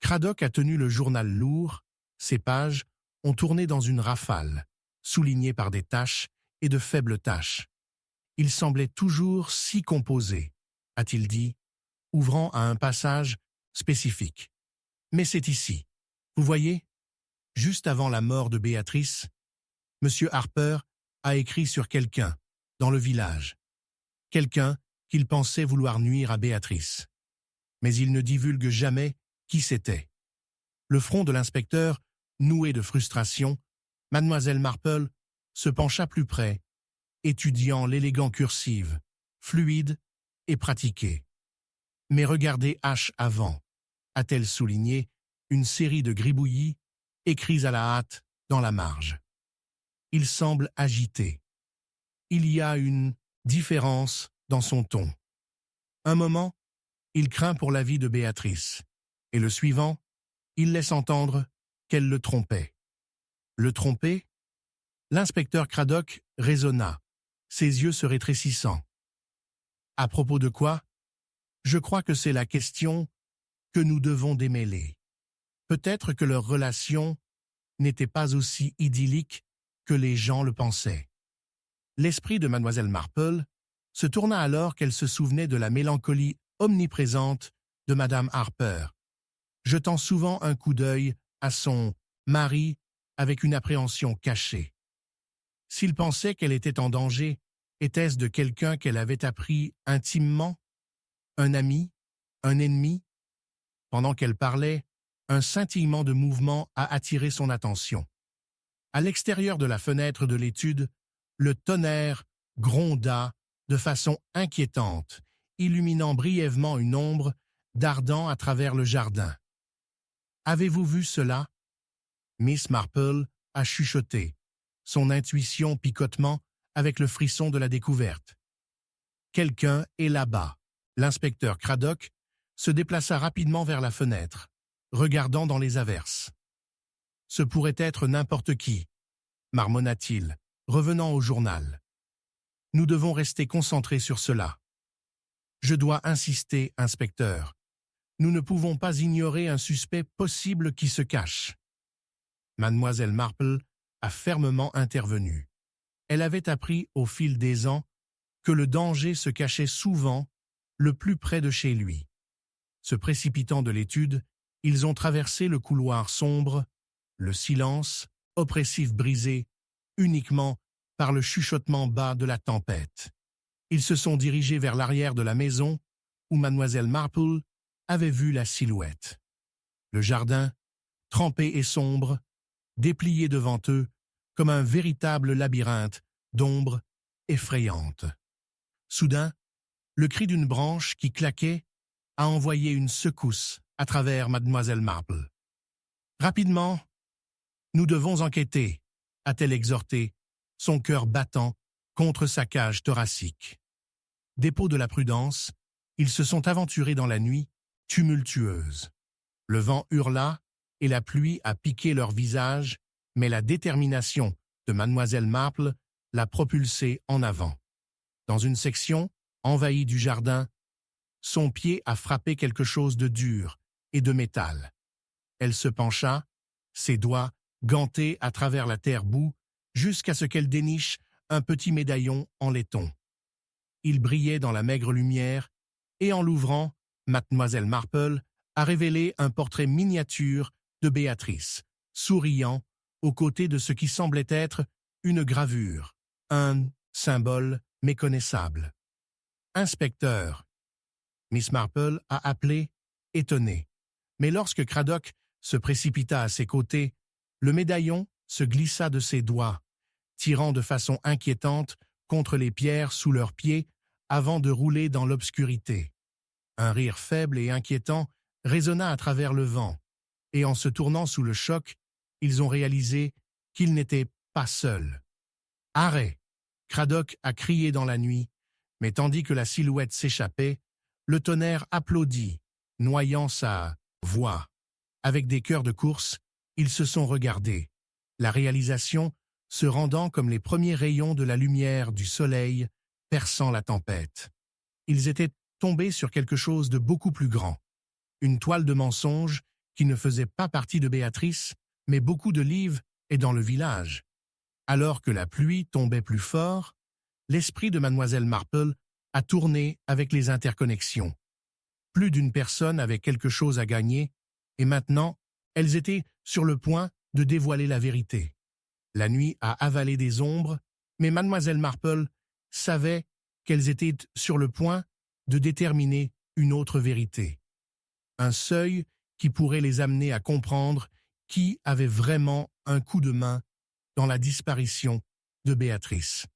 Craddock a tenu le journal lourd, ses pages ont tourné dans une rafale, soulignées par des taches et de faibles taches. Il semblait toujours si composé, a-t-il dit, ouvrant à un passage spécifique. Mais c'est ici. Vous voyez, juste avant la mort de Béatrice, M. Harper a écrit sur quelqu'un dans le village. Quelqu'un qu'il pensait vouloir nuire à Béatrice. Mais il ne divulgue jamais qui c'était. Le front de l'inspecteur, noué de frustration, Mademoiselle Marple se pencha plus près, étudiant l'élégant cursive, fluide et pratiqué. Mais regardez H avant, a-t-elle souligné une série de gribouillis écrits à la hâte dans la marge. Il semble agité. Il y a une différence dans son ton. Un moment, il craint pour la vie de Béatrice, et le suivant, il laisse entendre qu'elle le trompait. Le tromper? L'inspecteur Craddock raisonna, ses yeux se rétrécissant. À propos de quoi? Je crois que c'est la question que nous devons démêler. Peut-être que leur relation n'était pas aussi idyllique que les gens le pensaient. L'esprit de Mademoiselle Marple se tourna alors qu'elle se souvenait de la mélancolie omniprésente de Madame Harper, jetant souvent un coup d'œil à son mari avec une appréhension cachée. S'il pensait qu'elle était en danger, était-ce de quelqu'un qu'elle avait appris intimement? Un ami? Un ennemi? Pendant qu'elle parlait, un scintillement de mouvement a attiré son attention. À l'extérieur de la fenêtre de l'étude, le tonnerre gronda de façon inquiétante, illuminant brièvement une ombre dardant à travers le jardin. « Avez-vous vu cela? » Miss Marple a chuchoté, son intuition picotement avec le frisson de la découverte. « Quelqu'un est là-bas. » L'inspecteur Craddock se déplaça rapidement vers la fenêtre, regardant dans les averses. « Ce pourrait être n'importe qui, » marmonna-t-il, revenant au journal. « Nous devons rester concentrés sur cela. »« Je dois insister, inspecteur. Nous ne pouvons pas ignorer un suspect possible qui se cache. » Mademoiselle Marple a fermement intervenu. Elle avait appris au fil des ans que le danger se cachait souvent le plus près de chez lui. Se précipitant de l'étude, ils ont traversé le couloir sombre, le silence oppressif brisé uniquement par le chuchotement bas de la tempête. Ils se sont dirigés vers l'arrière de la maison où Mademoiselle Marple avait vu la silhouette. Le jardin, trempé et sombre, déplié devant eux comme un véritable labyrinthe d'ombres effrayantes. Soudain, le cri d'une branche qui claquait a envoyé une secousse à travers Mademoiselle Marple. « Rapidement, nous devons enquêter », a-t-elle exhorté, son cœur battant contre sa cage thoracique. Dépôt de la prudence, ils se sont aventurés dans la nuit tumultueuse. Le vent hurla et la pluie a piqué leur visage, mais la détermination de Mademoiselle Marple l'a propulsée en avant. Dans une section envahie du jardin, son pied a frappé quelque chose de dur et de métal. Elle se pencha, ses doigts gantés à travers la terre boue, jusqu'à ce qu'elle déniche un petit médaillon en laiton. Il brillait dans la maigre lumière, et en l'ouvrant, Mademoiselle Marple a révélé un portrait miniature de Béatrice, souriant, aux côtés de ce qui semblait être une gravure, un symbole méconnaissable. « Inspecteur !» Miss Marple a appelé, étonnée. Mais lorsque Cradock se précipita à ses côtés, le médaillon se glissa de ses doigts, tirant de façon inquiétante contre les pierres sous leurs pieds avant de rouler dans l'obscurité. Un rire faible et inquiétant résonna à travers le vent, et en se tournant sous le choc, ils ont réalisé qu'ils n'étaient pas seuls. « Arrêt !» Cradock a crié dans la nuit, mais tandis que la silhouette s'échappait, le tonnerre applaudit, noyant sa voix. Avec des cœurs de course, ils se sont regardés, la réalisation se rendant comme les premiers rayons de la lumière du soleil perçant la tempête. Ils étaient tombés sur quelque chose de beaucoup plus grand, une toile de mensonge qui ne faisait pas partie de Béatrice, mais beaucoup de Liv et dans le village. Alors que la pluie tombait plus fort, l'esprit de Mademoiselle Marple a tourné avec les interconnexions. Plus d'une personne avait quelque chose à gagner, et maintenant, elles étaient sur le point de dévoiler la vérité. La nuit a avalé des ombres, mais Mademoiselle Marple savait qu'elles étaient sur le point de déterminer une autre vérité. Un seuil qui pourrait les amener à comprendre qui avait vraiment un coup de main dans la disparition de Béatrice.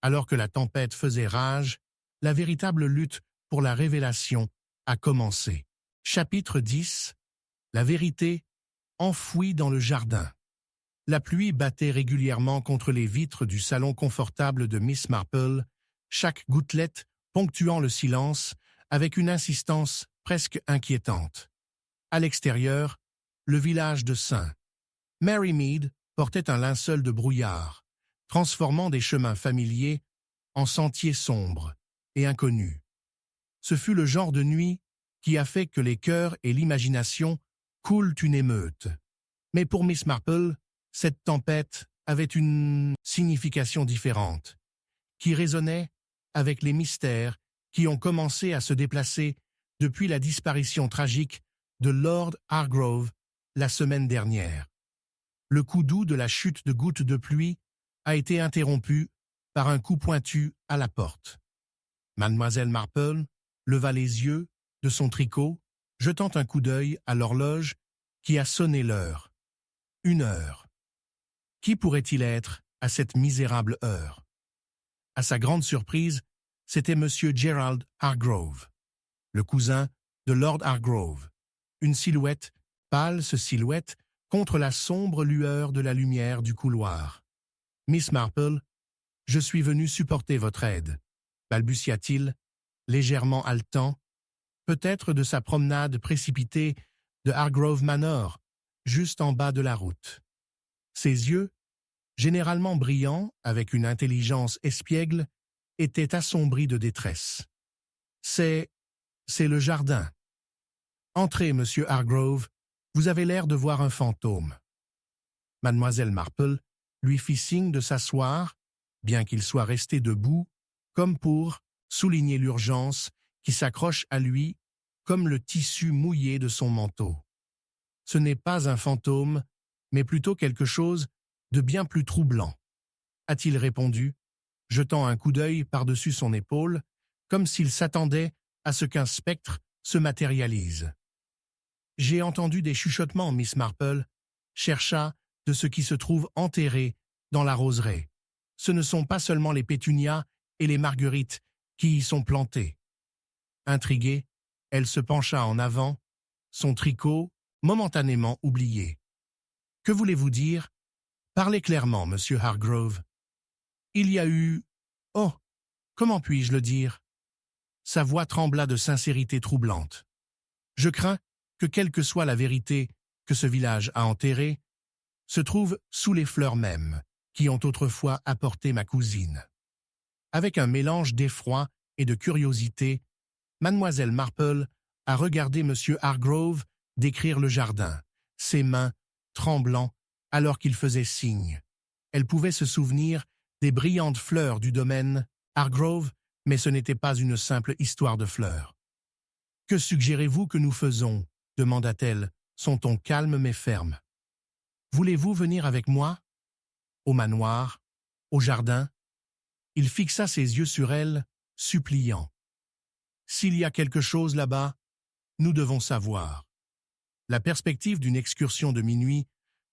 Alors que la tempête faisait rage, la véritable lutte pour la révélation a commencé. Chapitre 10. La vérité enfouie dans le jardin. La pluie battait régulièrement contre les vitres du salon confortable de Miss Marple, chaque gouttelette ponctuant le silence avec une insistance presque inquiétante. À l'extérieur, le village de St. Mary Mead portait un linceul de brouillard, transformant des chemins familiers en sentiers sombres et inconnus. Ce fut le genre de nuit qui a fait que les cœurs et l'imagination coulent une émeute. Mais pour Miss Marple, cette tempête avait une signification différente, qui résonnait avec les mystères qui ont commencé à se déplacer depuis la disparition tragique de Lord Hargrove la semaine dernière. Le coup doux de la chute de gouttes de pluie a été interrompu par un coup pointu à la porte. Mademoiselle Marple leva les yeux de son tricot, jetant un coup d'œil à l'horloge qui a sonné l'heure. 1 heure. Qui pourrait-il être à cette misérable heure? À sa grande surprise, c'était M. Gerald Hargrove, le cousin de Lord Hargrove. Une silhouette, pâle se silhouette, contre la sombre lueur de la lumière du couloir. « Miss Marple, je suis venu supporter votre aide », balbutia-t-il, légèrement haletant, peut-être de sa promenade précipitée de Hargrove Manor, juste en bas de la route. Ses yeux, généralement brillants avec une intelligence espiègle, étaient assombris de détresse. « C'est le jardin. Entrez, monsieur Hargrove, vous avez l'air de voir un fantôme. » Mademoiselle Marple lui fit signe de s'asseoir, bien qu'il soit resté debout, comme pour souligner l'urgence qui s'accroche à lui comme le tissu mouillé de son manteau. Ce n'est pas un fantôme, mais plutôt quelque chose de bien plus troublant, a-t-il répondu, jetant un coup d'œil par-dessus son épaule, comme s'il s'attendait à ce qu'un spectre se matérialise. J'ai entendu des chuchotements, Miss Marple chercha de ce qui se trouve enterré dans la roseraie. Ce ne sont pas seulement les pétunias et les marguerites qui y sont plantées. Intriguée, elle se pencha en avant, son tricot momentanément oublié. « Que voulez-vous dire? Parlez clairement, monsieur Hargrove. » Il y a eu... Oh, comment puis-je le dire? Sa voix trembla de sincérité troublante. Je crains que quelle que soit la vérité que ce village a enterrée, se trouve sous les fleurs mêmes qui ont autrefois apporté ma cousine. Avec un mélange d'effroi et de curiosité, Mademoiselle Marple a regardé monsieur Hargrove décrire le jardin, ses mains tremblant alors qu'il faisait signe. Elle pouvait se souvenir des brillantes fleurs du domaine Hargrove, mais ce n'était pas une simple histoire de fleurs. « Que suggérez-vous que nous faisons » demanda-t-elle, son ton calme mais ferme. « Voulez-vous venir avec moi? Au manoir? Au jardin ?» Il fixa ses yeux sur elle, suppliant. « S'il y a quelque chose là-bas, nous devons savoir. » La perspective d'une excursion de minuit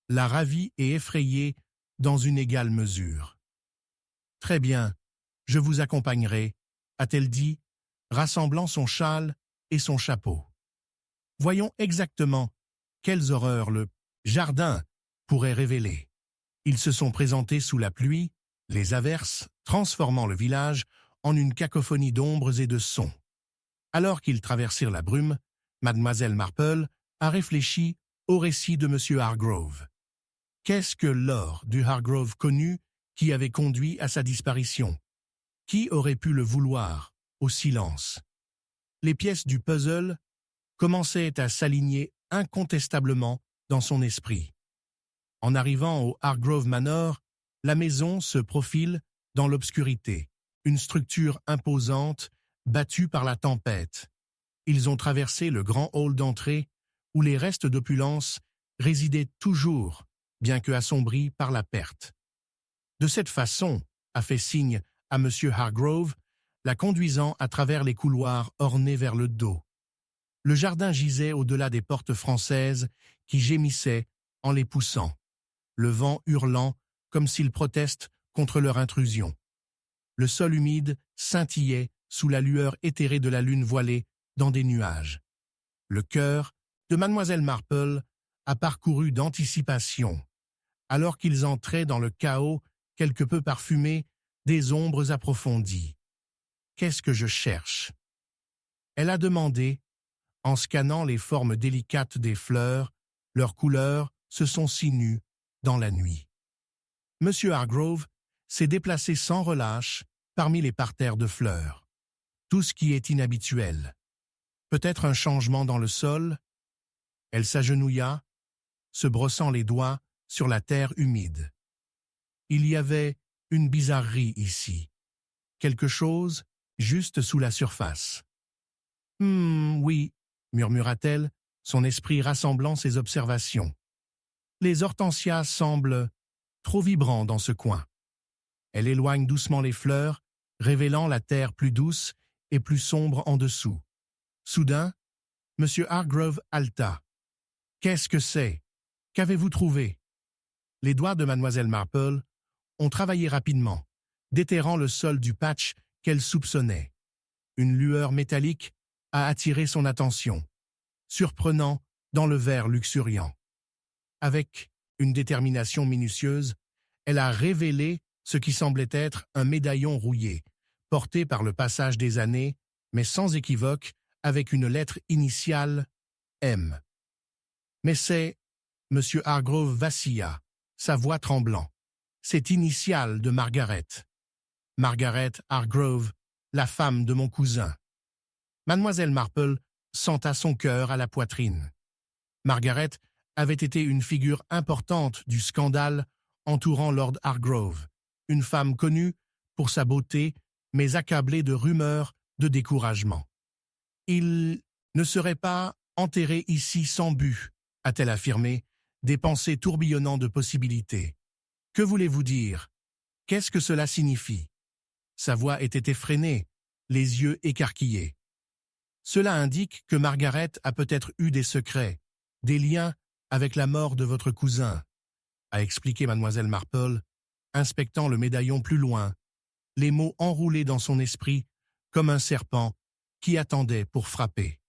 la ravit et effrayée dans une égale mesure. « Très bien, je vous accompagnerai, » a-t-elle dit, rassemblant son châle et son chapeau. Voyons exactement quelles horreurs le jardin pourrait révéler. Ils se sont présentés sous la pluie, les averses, transformant le village en une cacophonie d'ombres et de sons. Alors qu'ils traversèrent la brume, Mademoiselle Marple a réfléchi au récit de M. Hargrove. Qu'est-ce que l'or du Hargrove connu qui avait conduit à sa disparition? Qui aurait pu le vouloir, au silence? Les pièces du puzzle commençaient à s'aligner incontestablement dans son esprit. En arrivant au Hargrove Manor, la maison se profile dans l'obscurité, une structure imposante battue par la tempête. Ils ont traversé le grand hall d'entrée où les restes d'opulence résidaient toujours, bien que assombris par la perte. De cette façon, a fait signe à M. Hargrove, la conduisant à travers les couloirs ornés vers le dos. Le jardin gisait au-delà des portes françaises qui gémissaient en les poussant, le vent hurlant comme s'il proteste contre leur intrusion. Le sol humide scintillait sous la lueur éthérée de la lune voilée dans des nuages. Le cœur de Mademoiselle Marple a parcouru d'anticipation, alors qu'ils entraient dans le chaos quelque peu parfumé des ombres approfondies. « Qu'est-ce que je cherche ?» Elle a demandé, en scannant les formes délicates des fleurs, leurs couleurs se sont si nues dans la nuit. M. Hargrove s'est déplacé sans relâche parmi les parterres de fleurs. Tout ce qui est inhabituel. Peut-être un changement dans le sol. Elle s'agenouilla, se brossant les doigts sur la terre humide. Il y avait une bizarrerie ici. Quelque chose juste sous la surface. « Oui », murmura-t-elle, son esprit rassemblant ses observations. Les hortensias semblent trop vibrants dans ce coin. Elle éloigne doucement les fleurs, révélant la terre plus douce et plus sombre en dessous. Soudain, M. Hargrove halta. « Qu'est-ce que c'est? Qu'avez-vous trouvé ?» Les doigts de Mademoiselle Marple ont travaillé rapidement, déterrant le sol du patch qu'elle soupçonnait. Une lueur métallique a attiré son attention, surprenant dans le verre luxuriant. Avec une détermination minutieuse, elle a révélé ce qui semblait être un médaillon rouillé, porté par le passage des années, mais sans équivoque, avec une lettre initiale M. Mais c'est... M. Hargrove vacilla, sa voix tremblant. C'est initiale de Margaret. Margaret Hargrove, la femme de mon cousin. Mademoiselle Marple senta son cœur à la poitrine. Margaret avait été une figure importante du scandale entourant Lord Hargrove, une femme connue pour sa beauté, mais accablée de rumeurs de découragement. « Il ne serait pas enterré ici sans but », a-t-elle affirmé, des pensées tourbillonnant de possibilités. « Que voulez-vous dire? Qu'est-ce que cela signifie ?» Sa voix était effrénée, les yeux écarquillés. Cela indique que Margaret a peut-être eu des secrets, des liens avec la mort de votre cousin, a expliqué mademoiselle Marple, inspectant le médaillon plus loin, les mots enroulés dans son esprit comme un serpent qui attendait pour frapper.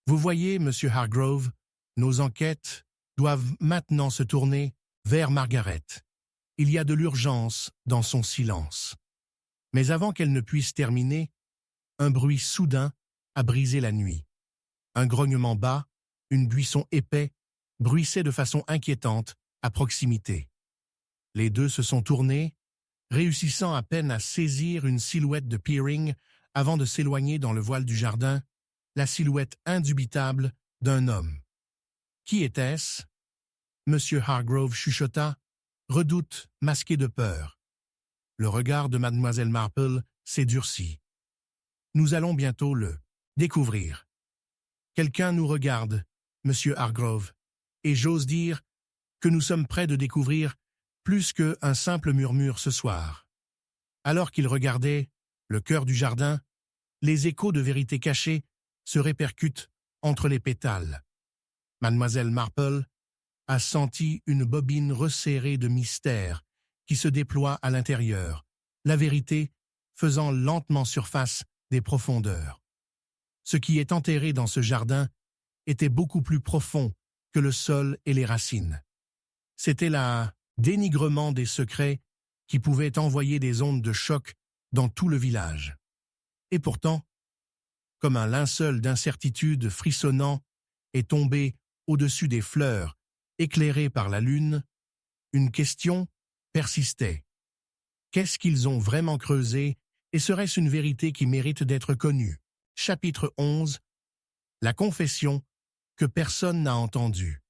Vous voyez, monsieur Hargrove, nos enquêtes doivent maintenant se tourner vers Margaret. Il y a de l'urgence dans son silence. Mais avant qu'elle ne puisse terminer, un bruit soudain a brisé la nuit. Un grognement bas, une buisson épais, bruissait de façon inquiétante à proximité. Les deux se sont tournés, réussissant à peine à saisir une silhouette de Peering avant de s'éloigner dans le voile du jardin, la silhouette indubitable d'un homme. Qui était-ce? Monsieur Hargrove chuchota, redoute masqué de peur. Le regard de mademoiselle Marple s'est durci. Nous allons bientôt le découvrir. Quelqu'un nous regarde, monsieur Hargrove, et j'ose dire que nous sommes près de découvrir plus qu'un simple murmure ce soir. Alors qu'il regardait le cœur du jardin, les échos de vérité cachée se répercutent entre les pétales. Mademoiselle Marple a senti une bobine resserrée de mystère qui se déploie à l'intérieur, la vérité faisant lentement surface des profondeurs. Ce qui est enterré dans ce jardin était beaucoup plus profond que le sol et les racines. C'était le dénigrement des secrets qui pouvaient envoyer des ondes de choc dans tout le village. Et pourtant, comme un linceul d'incertitude frissonnant est tombé au-dessus des fleurs, éclairées par la lune, une question persistait. Qu'est-ce qu'ils ont vraiment creusé et serait-ce une vérité qui mérite d'être connue? Chapitre 11. La confession que personne n'a entendue.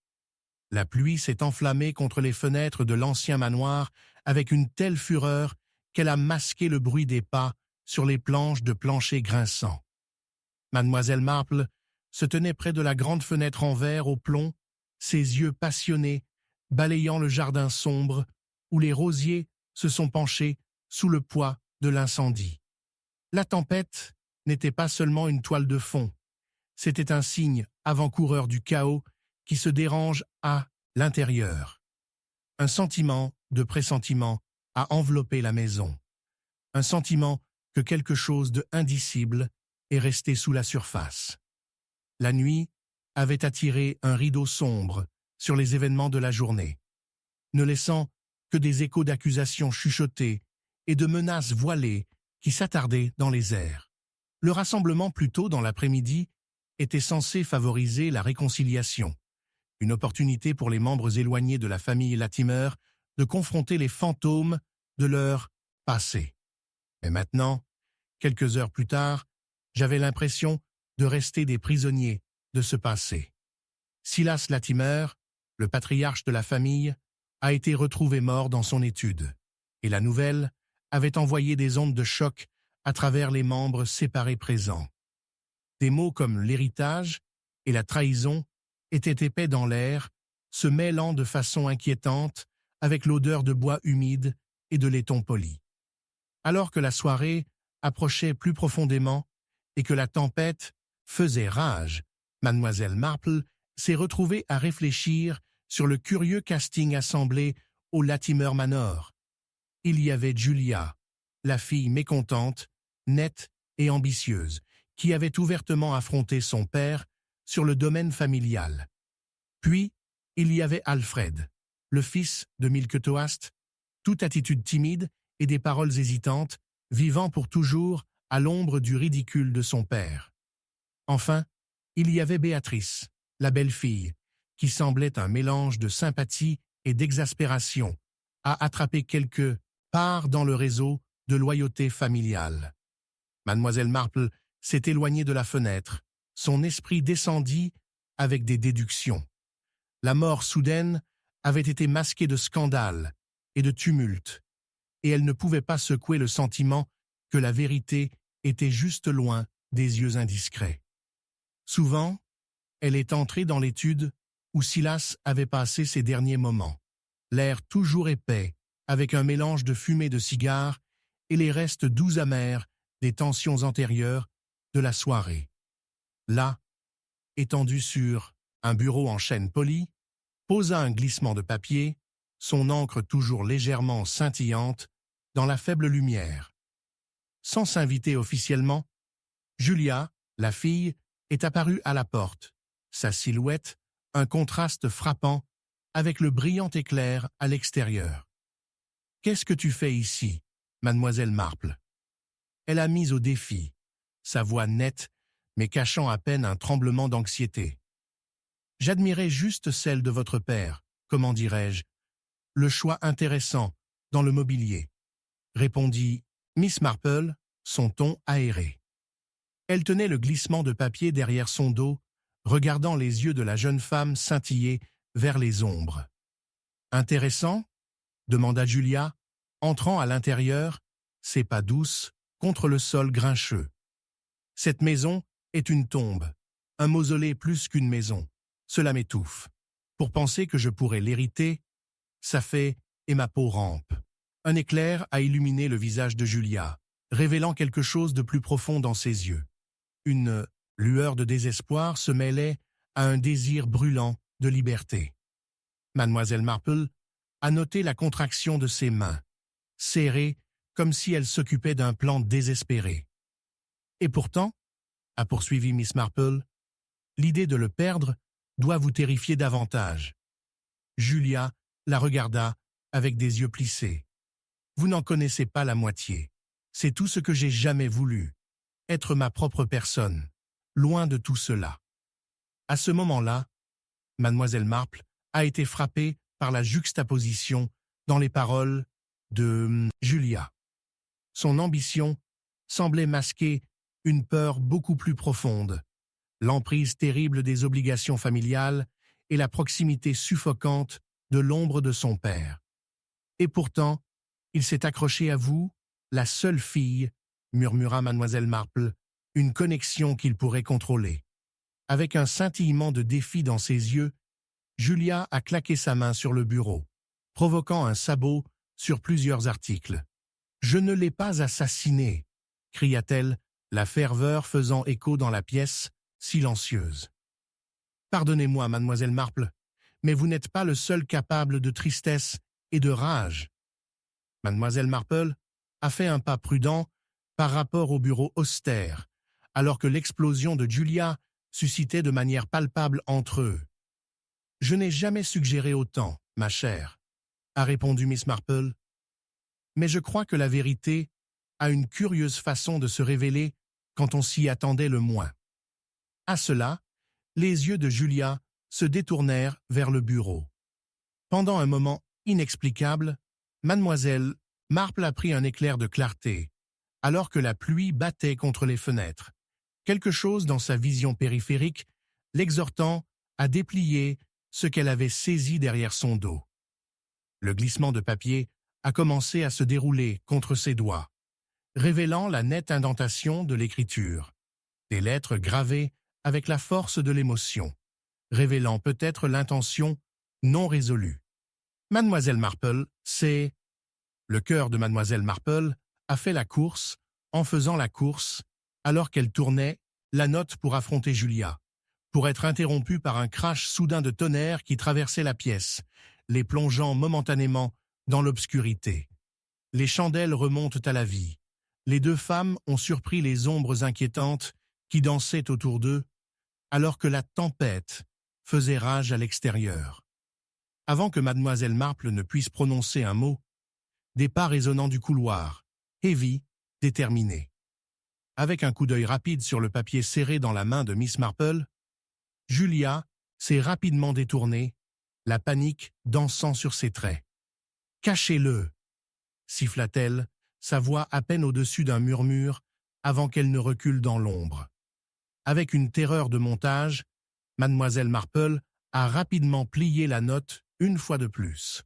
La pluie s'est enflammée contre les fenêtres de l'ancien manoir avec une telle fureur qu'elle a masqué le bruit des pas sur les planches de plancher grinçant. Mademoiselle Marple se tenait près de la grande fenêtre en verre au plomb, ses yeux passionnés, balayant le jardin sombre où les rosiers se sont penchés sous le poids de l'incendie. La tempête n'était pas seulement une toile de fond, c'était un signe avant-coureur du chaos qui se dérange à l'intérieur. Un sentiment de pressentiment a enveloppé la maison. Un sentiment que quelque chose de indicible est resté sous la surface. La nuit avait attiré un rideau sombre sur les événements de la journée, ne laissant que des échos d'accusations chuchotées et de menaces voilées qui s'attardaient dans les airs. Le rassemblement plus tôt dans l'après-midi était censé favoriser la réconciliation, une opportunité pour les membres éloignés de la famille Latimer de confronter les fantômes de leur passé. Mais maintenant, quelques heures plus tard, j'avais l'impression de rester des prisonniers de ce passé. Silas Latimer, le patriarche de la famille, a été retrouvé mort dans son étude, et la nouvelle avait envoyé des ondes de choc à travers les membres séparés présents. Des mots comme l'héritage et la trahison étaient épais dans l'air, se mêlant de façon inquiétante avec l'odeur de bois humide et de laiton poli. Alors que la soirée approchait plus profondément et que la tempête faisait rage, mademoiselle Marple s'est retrouvée à réfléchir sur le curieux casting assemblé au Latimer Manor. Il y avait Julia, la fille mécontente, nette et ambitieuse, qui avait ouvertement affronté son père sur le domaine familial. Puis, il y avait Alfred, le fils de Milquetoast, toute attitude timide et des paroles hésitantes, vivant pour toujours à l'ombre du ridicule de son père. Enfin, il y avait Béatrice, la belle-fille, qui semblait un mélange de sympathie et d'exaspération, à attraper quelque part dans le réseau de loyauté familiale. Mademoiselle Marple s'est éloignée de la fenêtre, son esprit descendit avec des déductions. La mort soudaine avait été masquée de scandale et de tumulte, et elle ne pouvait pas secouer le sentiment que la vérité était juste loin des yeux indiscrets. Souvent, elle est entrée dans l'étude où Silas avait passé ses derniers moments, l'air toujours épais, avec un mélange de fumée de cigares et les restes doux amers des tensions antérieures de la soirée. là, étendu sur un bureau en chêne poli, posa un glissement de papier, son encre toujours légèrement scintillante dans la faible lumière. Sans s'inviter officiellement, Julia, la fille, est apparue à la porte, sa silhouette, un contraste frappant avec le brillant éclair à l'extérieur. « Qu'est-ce que tu fais ici, mademoiselle Marple ?» Elle a mis au défi, sa voix nette, mais cachant à peine un tremblement d'anxiété. « J'admirais juste celle de votre père, comment dirais-je, le choix intéressant dans le mobilier, » répondit Miss Marple, son ton aéré. Elle tenait le glissement de papier derrière son dos, regardant les yeux de la jeune femme scintiller vers les ombres. « Intéressant ?» demanda Julia, entrant à l'intérieur, ses pas douces contre le sol grincheux. « Cette maison est une tombe, un mausolée plus qu'une maison. Cela m'étouffe. Pour penser que je pourrais l'hériter, ça fait et ma peau rampe. » Un éclair a illuminé le visage de Julia, révélant quelque chose de plus profond dans ses yeux. Une lueur de désespoir se mêlait à un désir brûlant de liberté. Mademoiselle Marple a noté la contraction de ses mains, serrées comme si elle s'occupait d'un plan désespéré. Et pourtant, a poursuivi Miss Marple, l'idée de le perdre doit vous terrifier davantage. Julia la regarda avec des yeux plissés. Vous n'en connaissez pas la moitié. C'est tout ce que j'ai jamais voulu. Être ma propre personne, loin de tout cela. À ce moment-là, mademoiselle Marple a été frappée par la juxtaposition dans les paroles de Julia. Son ambition semblait masquer une peur beaucoup plus profonde, l'emprise terrible des obligations familiales et la proximité suffocante de l'ombre de son père. Et pourtant, il s'est accroché à vous, la seule fille, murmura mademoiselle Marple, une connexion qu'il pourrait contrôler. Avec un scintillement de défi dans ses yeux, Julia a claqué sa main sur le bureau, provoquant un sabot sur plusieurs articles. « Je ne l'ai pas assassiné !» cria-t-elle, la ferveur faisant écho dans la pièce, silencieuse. « Pardonnez-moi, mademoiselle Marple, mais vous n'êtes pas le seul capable de tristesse et de rage. » Mademoiselle Marple a fait un pas prudent par rapport au bureau austère, alors que l'explosion de Julia suscitait de manière palpable entre eux. « Je n'ai jamais suggéré autant, ma chère, » a répondu Miss Marple. « Mais je crois que la vérité a une curieuse façon de se révéler quand on s'y attendait le moins. » À cela, les yeux de Julia se détournèrent vers le bureau. Pendant un moment inexplicable, mademoiselle Marple a pris un éclair de clarté, alors que la pluie battait contre les fenêtres. Quelque chose dans sa vision périphérique l'exhortant à déplier ce qu'elle avait saisi derrière son dos. Le glissement de papier a commencé à se dérouler contre ses doigts, révélant la nette indentation de l'écriture, des lettres gravées avec la force de l'émotion, révélant peut-être l'intention non résolue. Mademoiselle Marple, c'est... Le cœur de mademoiselle Marple a fait la course, en faisant la course, alors qu'elle tournait la note pour affronter Julia, pour être interrompue par un crash soudain de tonnerre qui traversait la pièce, les plongeant momentanément dans l'obscurité. Les chandelles remontent à la vie. Les deux femmes ont surpris les ombres inquiétantes qui dansaient autour d'eux, alors que la tempête faisait rage à l'extérieur. Avant que mademoiselle Marple ne puisse prononcer un mot, des pas résonnants du couloir, heavy, déterminés. Avec un coup d'œil rapide sur le papier serré dans la main de Miss Marple, Julia s'est rapidement détournée, la panique dansant sur ses traits. « Cachez-le !» siffla-t-elle, sa voix à peine au-dessus d'un murmure avant qu'elle ne recule dans l'ombre. Avec une terreur de montage, mademoiselle Marple a rapidement plié la note une fois de plus,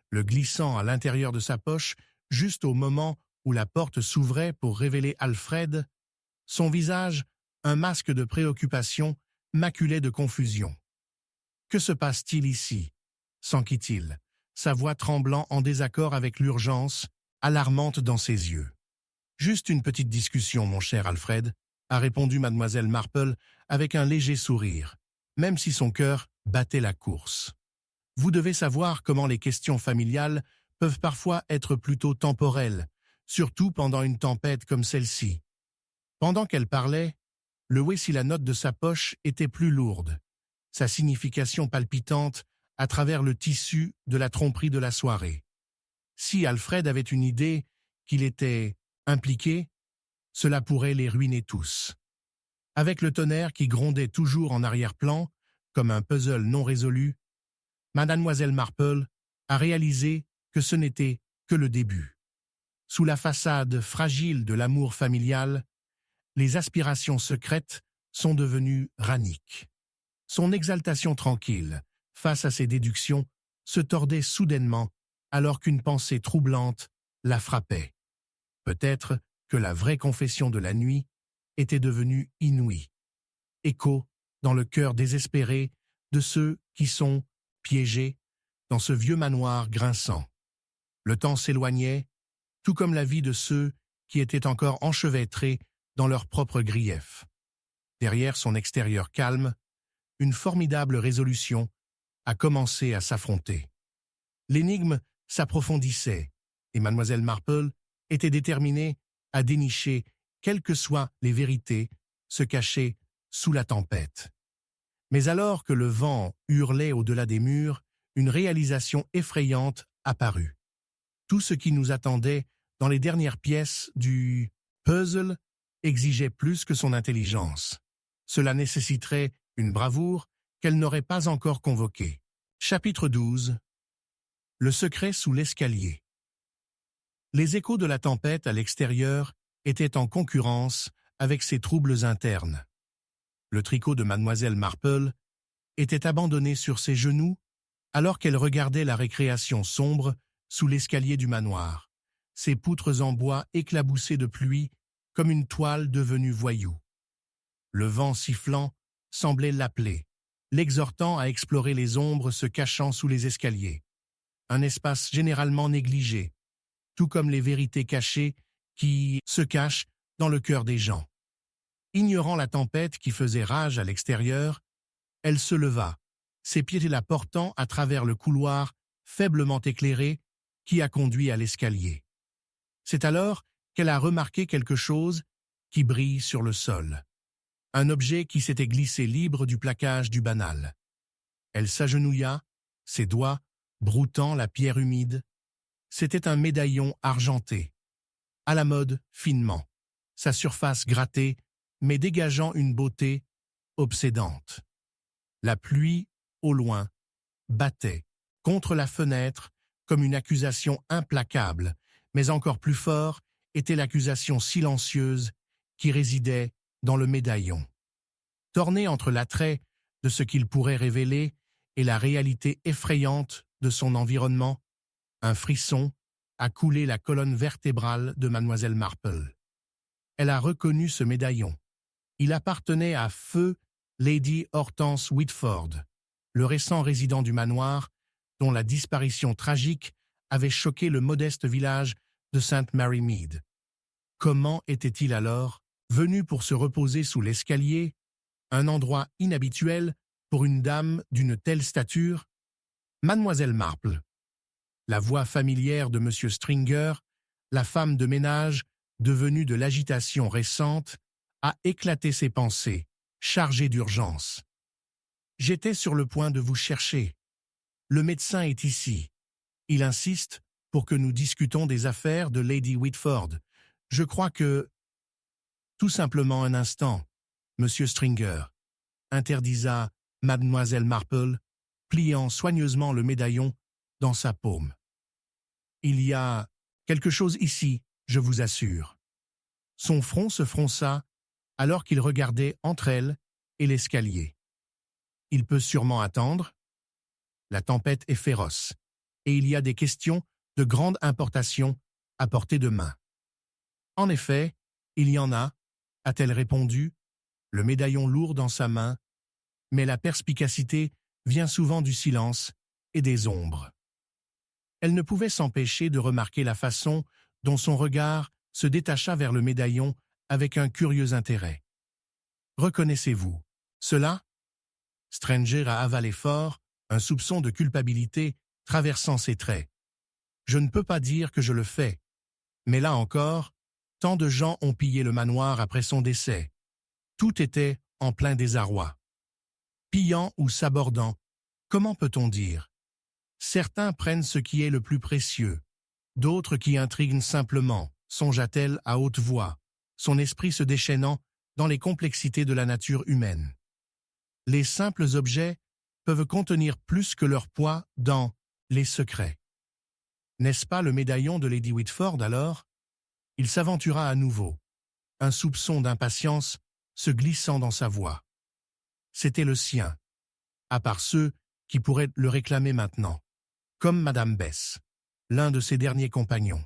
le glissant à l'intérieur de sa poche juste au moment où la porte s'ouvrait pour révéler Alfred, son visage, un masque de préoccupation, maculé de confusion. « Que se passe-t-il ici » s'enquit-il, sa voix tremblant en désaccord avec l'urgence, alarmante dans ses yeux. « Juste une petite discussion, mon cher Alfred. a répondu mademoiselle Marple avec un léger sourire, même si son cœur battait la course. Vous devez savoir comment les questions familiales peuvent parfois être plutôt temporelles, surtout pendant une tempête comme celle-ci. Pendant qu'elle parlait, le Wessilanot de sa poche était plus lourde, sa signification palpitante à travers le tissu de la tromperie de la soirée. Si Alfred avait une idée qu'il était impliqué, cela pourrait les ruiner tous. Avec le tonnerre qui grondait toujours en arrière-plan, comme un puzzle non résolu, mademoiselle Marple a réalisé que ce n'était que le début. Sous la façade fragile de l'amour familial, les aspirations secrètes sont devenues raniques. Son exaltation tranquille, face à ses déductions, se tordait soudainement alors qu'une pensée troublante la frappait. Peut-être que la vraie confession de la nuit était devenue inouïe. Écho dans le cœur désespéré de ceux qui sont piégés dans ce vieux manoir grinçant. Le temps s'éloignait, tout comme la vie de ceux qui étaient encore enchevêtrés dans leurs propres griefs. Derrière son extérieur calme, une formidable résolution a commencé à s'affronter. L'énigme s'approfondissait et mademoiselle Marple était déterminée à dénicher, quelles que soient les vérités, se cacher sous la tempête. Mais alors que le vent hurlait au-delà des murs, une réalisation effrayante apparut. Tout ce qui nous attendait dans les dernières pièces du puzzle exigeait plus que son intelligence. Cela nécessiterait une bravoure qu'elle n'aurait pas encore convoquée. Chapitre 12. Le secret sous l'escalier. Les échos de la tempête à l'extérieur étaient en concurrence avec ses troubles internes. Le tricot de mademoiselle Marple était abandonné sur ses genoux alors qu'elle regardait la récréation sombre sous l'escalier du manoir, ses poutres en bois éclaboussées de pluie comme une toile devenue voyou. Le vent sifflant semblait l'appeler, l'exhortant à explorer les ombres se cachant sous les escaliers. Un espace généralement négligé, tout comme les vérités cachées qui se cachent dans le cœur des gens. Ignorant la tempête qui faisait rage à l'extérieur, elle se leva, ses pieds la portant à travers le couloir faiblement éclairé qui a conduit à l'escalier. C'est alors qu'elle a remarqué quelque chose qui brille sur le sol. Un objet qui s'était glissé libre du plaquage du banal. Elle s'agenouilla, ses doigts broutant la pierre humide. C'était un médaillon argenté, à la mode finement, sa surface grattée, mais dégageant une beauté obsédante. La pluie, au loin, battait contre la fenêtre comme une accusation implacable, mais encore plus fort était l'accusation silencieuse qui résidait dans le médaillon. Torné entre l'attrait de ce qu'il pourrait révéler et la réalité effrayante de son environnement, un frisson a coulé la colonne vertébrale de mademoiselle Marple. Elle a reconnu ce médaillon. Il appartenait à feu Lady Hortense Whitford, le récent résident du manoir, dont la disparition tragique avait choqué le modeste village de St. Mary Mead. Comment était-il alors venu pour se reposer sous l'escalier, un endroit inhabituel pour une dame d'une telle stature? Mademoiselle Marple, la voix familière de M. Stringer, la femme de ménage devenue de l'agitation récente, a éclaté ses pensées, chargée d'urgence. « J'étais sur le point de vous chercher. Le médecin est ici. Il insiste pour que nous discutons des affaires de Lady Whitford. Je crois que... » Tout simplement un instant, Monsieur Stringer, interdisa mademoiselle Marple, pliant soigneusement le médaillon dans sa paume. Il y a quelque chose ici, je vous assure. Son front se fronça alors qu'il regardait entre elle et l'escalier. Il peut sûrement attendre. La tempête est féroce, et il y a des questions de grande importation à portée de main. En effet, il y en a, a-t-elle répondu, le médaillon lourd dans sa main, mais la perspicacité vient souvent du silence et des ombres. Elle ne pouvait s'empêcher de remarquer la façon dont son regard se détacha vers le médaillon avec un curieux intérêt. Reconnaissez-vous cela? Stranger a avalé fort, un soupçon de culpabilité traversant ses traits. Je ne peux pas dire que je le fais. Mais là encore, tant de gens ont pillé le manoir après son décès. Tout était en plein désarroi. Pillant ou sabordant, comment peut-on dire? Certains prennent ce qui est le plus précieux, d'autres qui intriguent simplement, songea-t-elle à haute voix, son esprit se déchaînant dans les complexités de la nature humaine. Les simples objets peuvent contenir plus que leur poids dans les secrets. N'est-ce pas le médaillon de Lady Whitford alors? Il s'aventura à nouveau, un soupçon d'impatience se glissant dans sa voix. C'était le sien, à part ceux qui pourraient le réclamer maintenant, comme Madame Bess, l'un de ses derniers compagnons.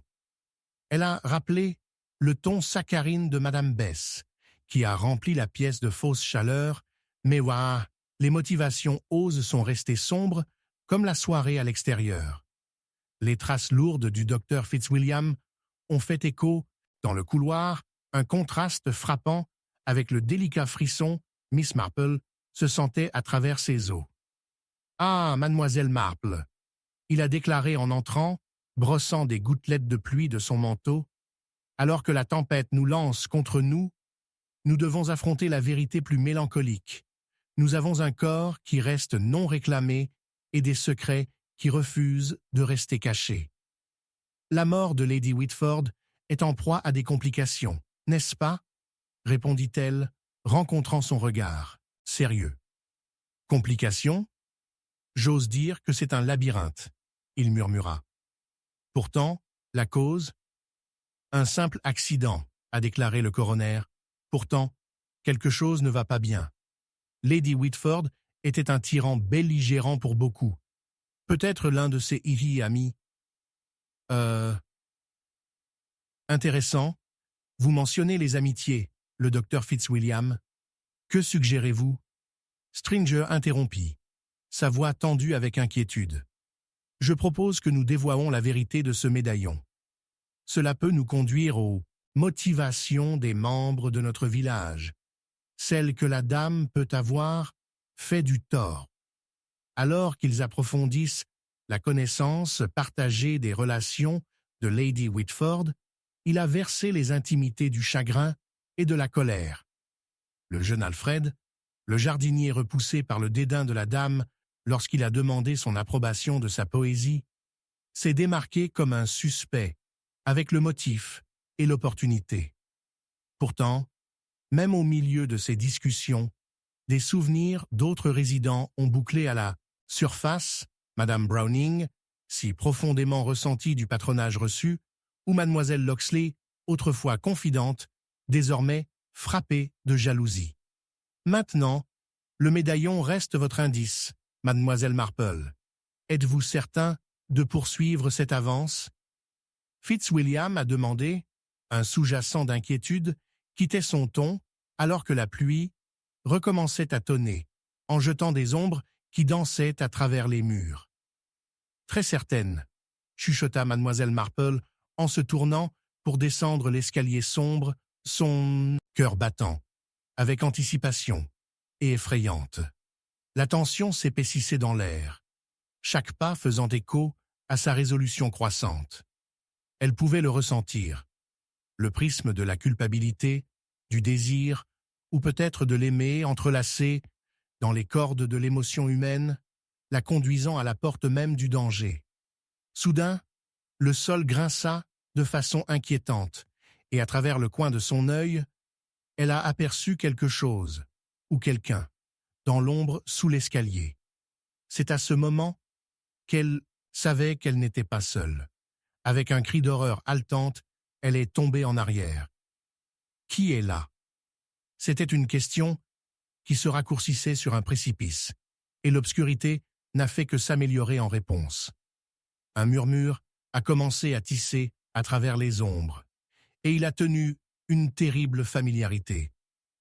Elle a rappelé le ton saccharine de Madame Bess, qui a rempli la pièce de fausse chaleur, mais ouah, les motivations oses sont restées sombres comme la soirée à l'extérieur. Les traces lourdes du docteur Fitzwilliam ont fait écho, dans le couloir, un contraste frappant avec le délicat frisson Miss Marple se sentait à travers ses os. « Ah, mademoiselle Marple !» il a déclaré en entrant, brossant des gouttelettes de pluie de son manteau. « Alors que la tempête nous lance contre nous, nous devons affronter la vérité plus mélancolique. Nous avons un corps qui reste non réclamé et des secrets qui refusent de rester cachés. La mort de Lady Whitford est en proie à des complications, n'est-ce pas? Répondit-elle, rencontrant son regard, sérieux. Complications? J'ose dire que c'est un labyrinthe, il murmura. Pourtant, la cause? Un simple accident, a déclaré le coroner. Pourtant, quelque chose ne va pas bien. Lady Whitford était un tyran belligérant pour beaucoup. Peut-être l'un de ses amis. Intéressant. Vous mentionnez les amitiés, le docteur Fitzwilliam. Que suggérez-vous? Stranger interrompit, sa voix tendue avec inquiétude. Je propose que nous dévoilons la vérité de ce médaillon. Cela peut nous conduire aux motivations des membres de notre village. Celle que la dame peut avoir fait du tort. Alors qu'ils approfondissent la connaissance partagée des relations de Lady Whitford, il a versé les intimités du chagrin et de la colère. Le jeune Alfred, le jardinier repoussé par le dédain de la dame lorsqu'il a demandé son approbation de sa poésie, s'est démarqué comme un suspect, avec le motif et l'opportunité. Pourtant, même au milieu de ces discussions, des souvenirs d'autres résidents ont bouclé à la surface Madame Browning, si profondément ressentie du patronage reçu, ou Mademoiselle Locksley, autrefois confidente, désormais frappée de jalousie. Maintenant, le médaillon reste votre indice, Mademoiselle Marple. Êtes-vous certain de poursuivre cette avance? Fitzwilliam a demandé, un sous-jacent d'inquiétude quittait son ton alors que la pluie recommençait à tonner, en jetant des ombres qui dansaient à travers les murs. Très certaine, chuchota Mademoiselle Marple en se tournant pour descendre l'escalier sombre, son cœur battant, avec anticipation et effrayante. La tension s'épaississait dans l'air, chaque pas faisant écho à sa résolution croissante. Elle pouvait le ressentir, le prisme de la culpabilité, du désir, ou peut-être de l'aimer entrelacé dans les cordes de l'émotion humaine, la conduisant à la porte même du danger. Soudain, le sol grinça de façon inquiétante, et à travers le coin de son œil, elle a aperçu quelque chose, ou quelqu'un, dans l'ombre sous l'escalier. C'est à ce moment qu'elle savait qu'elle n'était pas seule. Avec un cri d'horreur haletante, elle est tombée en arrière. Qui est là? C'était une question qui se raccourcissait sur un précipice, et l'obscurité n'a fait que s'améliorer en réponse. Un murmure a commencé à tisser à travers les ombres, et il a tenu une terrible familiarité.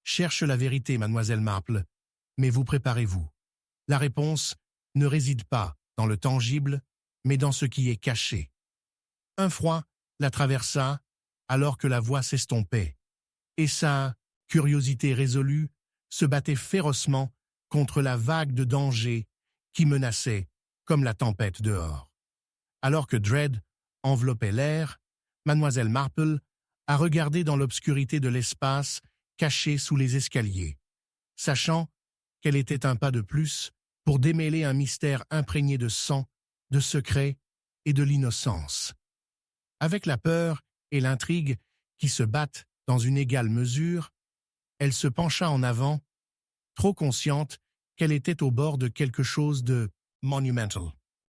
Cherche la vérité, mademoiselle Marple, mais vous préparez-vous. La réponse ne réside pas dans le tangible, mais dans ce qui est caché. Un froid la traversa alors que la voix s'estompait, et sa curiosité résolue se battait férocement contre la vague de danger qui menaçait comme la tempête dehors. Alors que Dredd enveloppait l'air, Mademoiselle Marple a regardé dans l'obscurité de l'espace caché sous les escaliers, sachant qu'elle était un pas de plus pour démêler un mystère imprégné de sang, de secrets et de l'innocence. Avec la peur et l'intrigue qui se battent dans une égale mesure, elle se pencha en avant, trop consciente qu'elle était au bord de quelque chose de monumental.